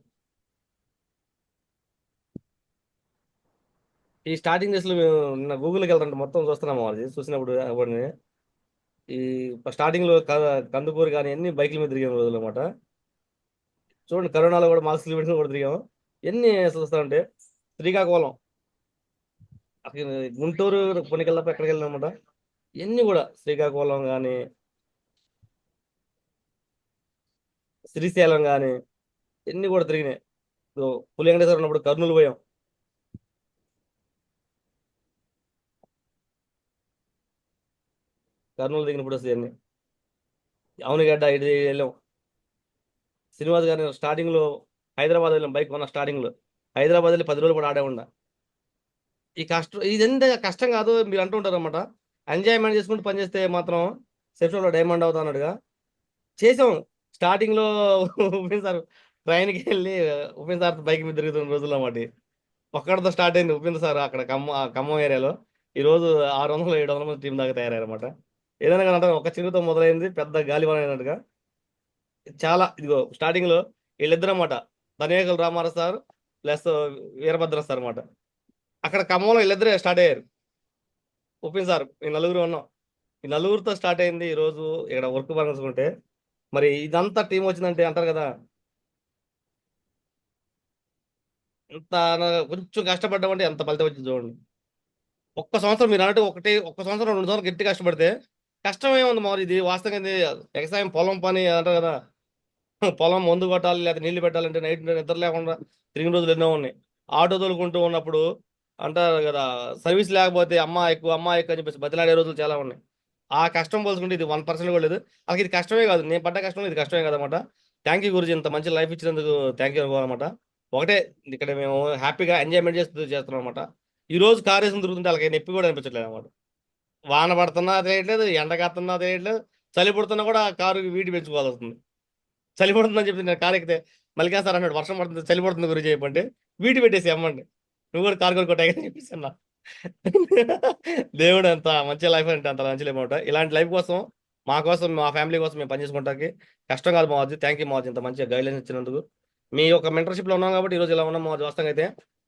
ఈ స్టార్టింగ్ డేస్ లో మేము నిన్న గూగుల్కి వెళ్తుంటే మొత్తం చూస్తున్నాం మాజీ. చూసినప్పుడు ఎవరిని ఈ స్టార్టింగ్ లో కందుకూరు కానీ అన్ని బైకుల మీద తిరిగిన రోజులు అనమాట. చూడండి, కరోనాలో కూడా మాస్కులు పెట్టుకుని కూడా తిరిగాము. ఎన్ని చూస్తామంటే శ్రీకాకుళం, గుంటూరు పొన్నికెళ్ళప్ప ఎక్కడికి వెళ్ళిన అనమాట. ఇవన్నీ కూడా శ్రీకాకుళం కానీ, శ్రీశైలం కానీ ఇవన్నీ కూడా తిరిగినాయి. పులి వెంకటేశ్వర ఉన్నప్పుడు కర్నూలు పోయాం. కర్నూలు దిగినప్పుడు వస్తాయి అన్ని. అవునుగడ్డ ఇటు వెళ్ళాం. శ్రీనివాస్ గారు స్టార్టింగ్ లో హైదరాబాద్ వెళ్ళాం. బైక్ కొన్న స్టార్టింగ్ లో హైదరాబాద్ వెళ్ళి 10 రోజులు కూడా ఆడే ఉండ. ఈ కష్టం ఇదంతా కష్టం కాదు మీరు అంటుంటారు అనమాట. ఎంజాయ్మెంట్ చేసుకుంటూ పనిచేస్తే మాత్రం సెఫ్లో డైమండ్ అవుతా అన్నట్టుగా చేసాం. స్టార్టింగ్ లో ఉపేన్ సార్ ట్రైన్కి వెళ్ళి ఉపేన్ సార్ బైక్ మీద తిరుగుతున్న రోజులు అన్నమాట. ఒక్కడితో స్టార్ట్ అయింది ఉపేంద్ర సార్ అక్కడ ఖమ్మం ఏరియాలో. ఈ రోజు 600-700 మంది టీం దాకా తయారయ్యారన్నమాట. ఏదైనా కానీ ఒక చిరుతో మొదలైంది పెద్ద గాలివాన అయినట్టుగా. చాలా ఇదిగో స్టార్టింగ్ లో వీళ్ళిద్దరు అన్నమాట, ధనియాకల్ Ramarao sir plus Veerabhadra sir అన్నమాట. అక్కడ ఖమ్మంలో వీళ్ళిద్దరే స్టార్ట్ అయ్యారు. ఉపేన్ సార్ ఈ నలుగురు ఉన్నాం. ఈ నలుగురితో స్టార్ట్ అయింది ఈ రోజు ఇక్కడ వర్క్ పనిచుకుంటే. మరి ఇదంతా టీం వచ్చిందంటే అంటారు కదా, ఎంత కొంచెం కష్టపడ్డామంటే ఎంత ఫలితం వచ్చింది చూడండి. ఒక్క సంవత్సరం మీరు అన్నట్టు ఒక్క సంవత్సరం 2 సంవత్సరాలు గట్టి కష్టపడితే కష్టమే ఉంది. మరి ఇది వాస్తవంగా ఇది వ్యవసాయం పొలం పని అంటారు కదా. పొలం మందు కొట్టాలి లేకపోతే నీళ్లు పెట్టాలంటే నైట్ నిద్ర లేకుండా తిరిగిన రోజులు ఎన్నో ఉన్నాయి. ఆటో తోలుకుంటూ ఉన్నప్పుడు అంటారు కదా, సర్వీస్ లేకపోతే అమ్మ ఎక్కువ అని చెప్పేసి బతిలాడే రోజులు చాలా ఉన్నాయి. ఆ కష్టం పోల్చుకుంటే ఇది 1% కూడా లేదు. అసలు ఇది కష్టమే కాదు, నేను పడ్డ కష్టం ఇది కష్టమే కదనమాట. థ్యాంక్ యూ గురుజీ, ఇంత మంచి లైఫ్ ఇచ్చినందుకు థ్యాంక్ యూ అనుకోవాలన్నమాట. ఒకటే ఇక్కడ మేము హ్యాపీగా ఎంజాయ్మెంట్ చేస్తున్నాం అనమాట. ఈ రోజు కార్ వేసుకుని తిరుగుతుంటే వాళ్ళకి నొప్పి కూడా అనిపించట్లేదు అనమాట. వాన పడుతున్నా తెలియట్లేదు, ఎండ కాస్తున్నా తెలియట్లేదు, చలి పుడుతున్నా కూడా కారు వీటి పెంచుకోవాల్సి వస్తుంది. చలి పడుతుందని చెప్పి నేను కారు ఎక్కితే మళ్ళీ సార్ అన్నాడు వర్షం పడుతుంది చలి పడుతుంది గురించి చెప్పండి వీటి పెట్టేసి అమ్మండి, నువ్వు కూడా కారు కొనుక్కోటాయని చెప్పేసి అన్నా. దేవుడు ఎంత మంచి లైఫ్ అంటే అంత మంచి లైఫ్ అనమాట. ఇలాంటి లైఫ్ కోసం మా కోసం మా ఫ్యామిలీ కోసం మేము పనిచేసుకుంటానికి కష్టం కాదు మావద్దు. థ్యాంక్ యూ మావద్దు, ఇంత మంచిగా గైడ్లైన్స్ ఇచ్చినందుకు. మీ యొక్క మెంటర్షిప్లో ఉన్నాం కాబట్టి ఈరోజు ఇలా ఉన్నాం మావద్దు. వాస్తవంగా అయితే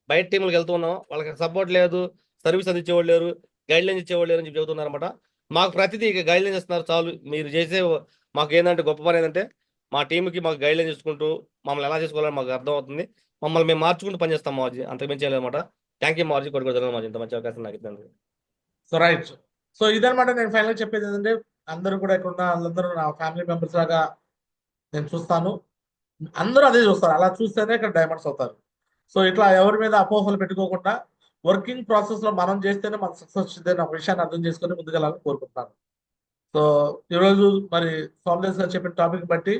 బయట టీంలకు వెళ్తూ ఉన్నాం, వాళ్ళకి సపోర్ట్ లేదు, సర్వీస్ అందించేవాళ్ళు లేరు, గైడ్లైన్స్ ఇచ్చేవాళ్ళు లేరు అని చెప్పి చెబుతున్నారు అనమాట. మాకు ప్రతిదీ గైడ్లైన్స్ ఇస్తున్నారు చాలు. మీరు చేసే మాకు ఏంటంటే గొప్ప పని ఏంటంటే మా టీంకి మాకు గైడ్లైన్స్ ఇచ్చుకుంటూ మమ్మల్ని ఎలా చేసుకోవాలని మాకు అర్థం అవుతుంది. మమ్మల్ని మేము మార్చుకుంటూ పనిచేస్తాం మావద్దు, అంతకు మించి అనమాట. థ్యాంక్ యూ మావద్దు, కొడుకు మాది ఇంత మంచి అవకాశం నాకు ఇచ్చినందుకు. So right. సో ఇదనమాట నేను ఫైనల్ చెప్పేది ఏంటంటే అందరూ కూడా ఇక్కడ ఉన్న వాళ్ళందరూ నా ఫ్యామిలీ మెంబర్స్ లాగా నేను చూస్తాను. అందరూ అదే చూస్తారు, అలా చూస్తేనే ఇక్కడ డైమండ్స్ అవుతారు. సో ఇట్లా ఎవరి మీద అపోహలు పెట్టుకోకుండా వర్కింగ్ ప్రాసెస్ లో మనం చేస్తేనే మనకు సక్సెస్ వచ్చిందని ఒక విషయాన్ని అర్థం చేసుకొని ముందుకెళ్ళాలని కోరుకుంటున్నాను. సో ఈరోజు మరి సోమదేశ్ గారు చెప్పిన టాపిక్ బట్టి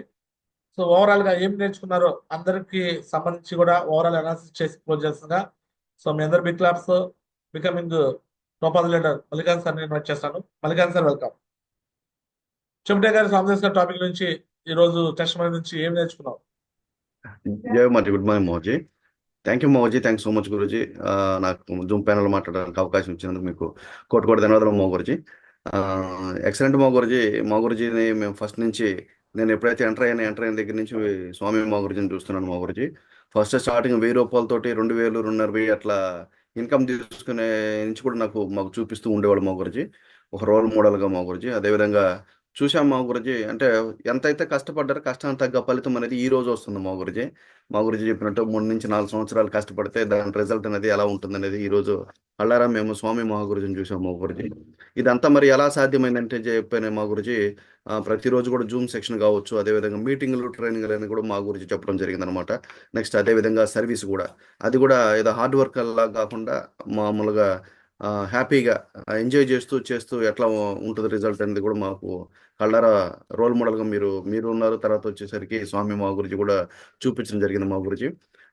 సో ఓవరాల్ గా ఏం నేర్చుకున్నారో అందరికి సంబంధించి కూడా ఓవరాల్ అనాలిసిస్ చేసి క్లోజ్ చేస్తుందిగా. సో మీ అందరు big claps becoming top of leader Mallikan sir invite చేస్తాను. Mallikan sir welcome. చెమటే గారి సామదేశ్ గారి టాపిక్ నుంచి ఈ రోజు టెస్ట్ నుంచి ఏం నేర్చుకున్నావు? జై మాజీ, గుడ్ మార్నింగ్ మోజీ. థ్యాంక్ యూ మోజీ, థ్యాంక్స్ సో మచ్ గురుజీ. నాకు జూమ్ ప్యానల్ మాట్లాడడానికి అవకాశం ఇచ్చినందుకు మీకు కోటి కోటి ధన్యవాదాలు మో గురుజీ. ఎక్సలెంట్ మో గురుజీ. మా గురుజీని మేము ఫస్ట్ నుంచి, నేను ఎప్పుడైతే ఎంటర్ అయిన దగ్గర నుంచి స్వామి మా గురుజీని చూస్తున్నాను మా గురుజీ. ఫస్ట్ స్టార్టింగ్ 1000 రూపాయలతోటి 2000, 2500 అట్లా ఇన్కమ్ తీసుకునే నుంచి కూడా మాకు చూపిస్తూ ఉండేవాడు మా గురుజీ. ఒక రోల్ మోడల్గా మా గురుజీ. అదేవిధంగా చూసాం మా గురుజీ. అంటే ఎంతైతే కష్టపడ్డారో కష్టానికి తగ్గ ఫలితం అనేది ఈ రోజు వస్తుంది మా గురుజీ. మా గురుజీ చెప్పినట్టు 3 నుంచి 4 సంవత్సరాలు కష్టపడితే దాని రిజల్ట్ అనేది ఎలా ఉంటుంది అనేది ఈ రోజు కళ్ళారా మేము స్వామి మహాగురుజీని చూసాం మా గురుజీ. ఇదంతా మరి ఎలా సాధ్యమైందంటే చెప్పాను మా గురుజీ. ప్రతిరోజు కూడా జూమ్ సెక్షన్ కావచ్చు, అదేవిధంగా మీటింగ్లు, ట్రైనింగ్లు అని కూడా మా గురించి చెప్పడం జరిగింది అనమాట. నెక్స్ట్ అదేవిధంగా సర్వీస్ కూడా, అది కూడా ఏదో హార్డ్ వర్క్ అలా కాకుండా మామూలుగా హ్యాపీగా ఎంజాయ్ చేస్తూ చేస్తూ ఎట్లా ఉంటుంది రిజల్ట్ అనేది కూడా మాకు కళ్ళారా రోల్ మోడల్గా మీరు ఉన్నారు. తర్వాత వచ్చేసరికి స్వామి మా గురించి కూడా చూపించడం జరిగింది మా గురించి.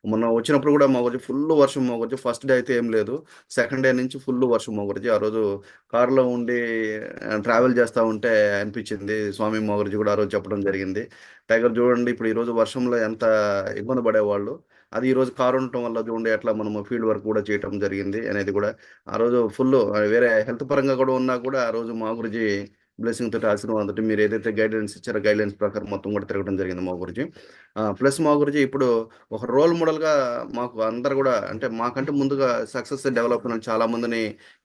మొన్న వచ్చినప్పుడు కూడా మా గురించి ఫుల్ వర్షం మా గురించి. ఫస్ట్ డే అయితే ఏం లేదు, సెకండ్ డే నుంచి ఫుల్ వర్షం మా గురించి. ఆ రోజు కారులో ఉండి ట్రావెల్ చేస్తూ ఉంటే అనిపించింది. స్వామి మా గురించి కూడా ఆ రోజు చెప్పడం జరిగింది. టైగర్ చూడండి, ఇప్పుడు ఈ రోజు వర్షంలో ఎంత ఇబ్బంది పడేవాళ్ళు, అది ఈ రోజు కారు ఉండటం వల్ల చూడండి ఎట్లా మనము ఫీల్డ్ వర్క్ కూడా చేయటం జరిగింది అనేది కూడా. ఆ రోజు ఫుల్ వేరే హెల్త్ పరంగా కూడా ఉన్నా కూడా ఆ రోజు మా గురించి బ్లెస్సింగ్ తోటి, ఆశీర్వాదం తోటి మీరు ఏదైతే గైడెన్స్ ఇచ్చారో గైడెన్స్ ప్రకారం మొత్తం కూడా తిరగడం జరిగింది మా గురించి. ప్లస్ మా గురించి ఇప్పుడు ఒక రోల్ మోడల్గా మాకు అందరు కూడా, అంటే మాకంటే ముందుగా సక్సెస్ డెవలప్ అయిన చాలా మందిని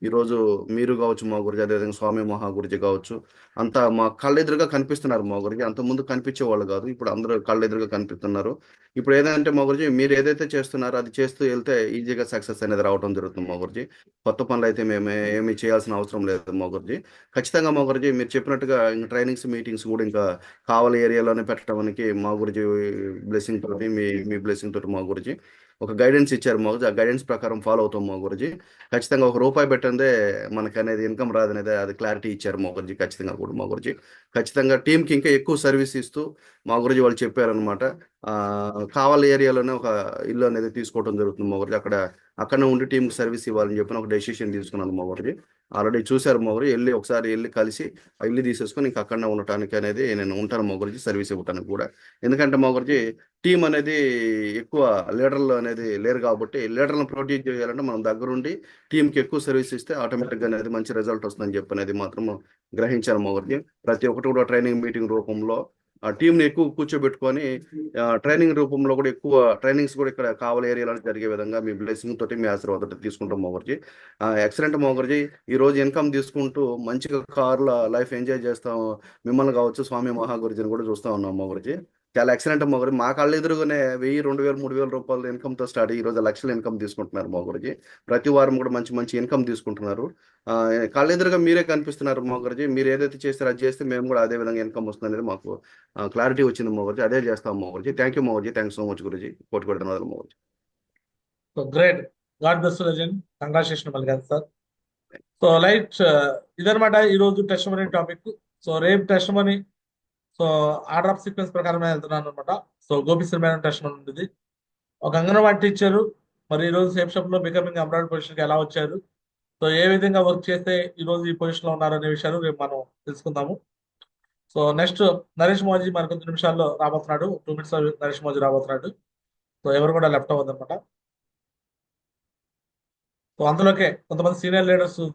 ఈరోజు మీరు కావచ్చు మా గురించి, అదేవిధంగా స్వామి మహా గురించి కావచ్చు, అంతా మా కళ్ళెదురుగా కనిపిస్తున్నారు మా గురించి. అంత ముందు కనిపించే వాళ్ళు కాదు, ఇప్పుడు అందరూ కళ్ళెదురుగా కనిపిస్తున్నారు. ఇప్పుడు ఏదంటే మా గురించి మీరు ఏదైతే చేస్తున్నారో అది చేస్తూ వెళ్తే ఈజీగా సక్సెస్ అనేది రావడం జరుగుతుంది మా గురించి. కొత్త పనులు అయితే మేము ఏమీ చేయాల్సిన అవసరం లేదు మా గురించి. ఖచ్చితంగా మా గురించి మీరు చెప్పినట్టుగా ఇంకా ట్రైనింగ్స్, మీటింగ్స్ కూడా ఇంకా కావాలి ఏరియాలోనే పెట్టడానికి మా గురించి బ్లెస్సింగ్ తోటి, మీ బ్లెస్సింగ్ తోటి మా గురించి ఒక గైడెన్స్ ఇచ్చారు మా గురించి. ఆ గైడెన్స్ ప్రకారం ఫాలో అవుతాం మా గురించి. ఖచ్చితంగా ₹1 పెట్టందే మనకి అనేది ఇన్కమ్ రాదనేది అది క్లారిటీ ఇచ్చారు మా గురించి. ఖచ్చితంగా కూడా మా గురించి ఖచ్చితంగా టీంకి ఇంకా ఎక్కువ సర్వీస్ ఇస్తూ మా గురించి వాళ్ళు చెప్పారనమాట. కావాలి ఏరియాలోనే ఒక ఇల్లు అనేది తీసుకోవడం జరుగుతుంది మా గురించి. అక్కడనే ఉండి టీంకి సర్వీస్ ఇవ్వాలని చెప్పిన ఒక డెసిషన్ తీసుకున్నాను మా గురించి. ఆల్రెడీ చూశారు మా ఊరు, ఒకసారి వెళ్ళి కలిసి ఆ ఇల్లు తీసేసుకొని ఇంకా అక్కడనే ఉండటానికి అనేది నేను ఉంటాను మా గురించి, సర్వీస్ ఇవ్వటానికి కూడా. ఎందుకంటే మా గురించి టీం అనేది ఎక్కువ లీడర్లు అనేది లేరు కాబట్టి, లీడర్లను ప్రొడ్యూస్ చేయాలంటే మనం దగ్గరుండి టీంకి ఎక్కువ సర్వీస్ ఇస్తే ఆటోమేటిక్గా అనేది మంచి రిజల్ట్ వస్తుందని చెప్పి అనేది మాత్రం గ్రహించాను మా గురించి. ప్రతి ఒక్కటి కూడా ట్రైనింగ్ మీటింగ్ రూపంలో ఆ టీంని ఎక్కువ కూర్చోబెట్టుకొని ట్రైనింగ్ రూపంలో కూడా ఎక్కువ ట్రైనింగ్స్ కూడా ఇక్కడ కావాలి ఏరియాలో జరిగే విధంగా మీ బ్లెస్సింగ్ తోటి, మీ ఆశీర్వాదం తీసుకుంటాం మా గురించి. ఎక్సలెంట్ మా గురించి. ఈ రోజు ఇన్కమ్ తీసుకుంటూ మంచిగా కార్ల లైఫ్ ఎంజాయ్ చేస్తాం. మిమ్మల్ని కావచ్చు, స్వామి మహా గురుజీని కూడా చూస్తా ఉన్నాం మా గురించి. చాలా ఎక్సలెంట్ మా గురించి. మా కళ్ళ ఎదురుగానే 1000, 2000, 3000 రూపాయల ఇన్కమ్తో స్టార్ట్ అయ్యి ఈ రోజు లక్షల ఇన్కమ్ తీసుకుంటున్నారు మా గురించి. ప్రతి వారం కూడా మంచి మంచి ఇన్కమ్ తీసుకుంటున్నారు. కళ్ళెదురుగా మీరే కనిపిస్తున్నారు మా గురించి. మీరు ఏదైతే చేస్తారో అది చేస్తే మేము కూడా అదే విధంగా ఇన్కమ్ వస్తుంది అనేది మాకు క్లారిటీ వచ్చింది మా గురించి. అదే చేస్తాం మా గురించి. థ్యాంక్ యూ మా గురించి. థ్యాంక్స్ సో మచ్ గురించి. కోటి కోటి ధన్యవాదాలు మా గురించి. So great. God bless legend. Congratulation మళ్ళీ కదా సార్. సో లైట్ ఇదనమాట ఈ రోజు టెస్ట్ మనీ టాపిక్. సో రేపు test money, so order of sequence ప్రకారం వెళ్తున్నాను అనమాట. So Gopi madam test money ఉంటుంది. ఒక అంగన్వాడీ టీచరు మరి ఈ రోజు సేఫ్ షాప్ లో బికమింగ్ ఎంప్లాయిడ్ పొజిషన్కి ఎలా వచ్చారు, సో ఏ విధంగా వర్క్ చేస్తే ఈ రోజు ఈ పొజిషన్ లో ఉన్నారనే విషయాలు రేపు మనం తెలుసుకుందాము. సో నెక్స్ట్ నరేష్ మోజీ మరి కొద్ది నిమిషాల్లో రాబోతున్నాడు. 2 minutes నరేష్ మోజీ రాబోతున్నాడు. సో ఎవరు కూడా లెఫ్ట్ అవ్వదు అనమాట. సో అంతలోకే కొంతమంది సీనియర్ లీడర్స్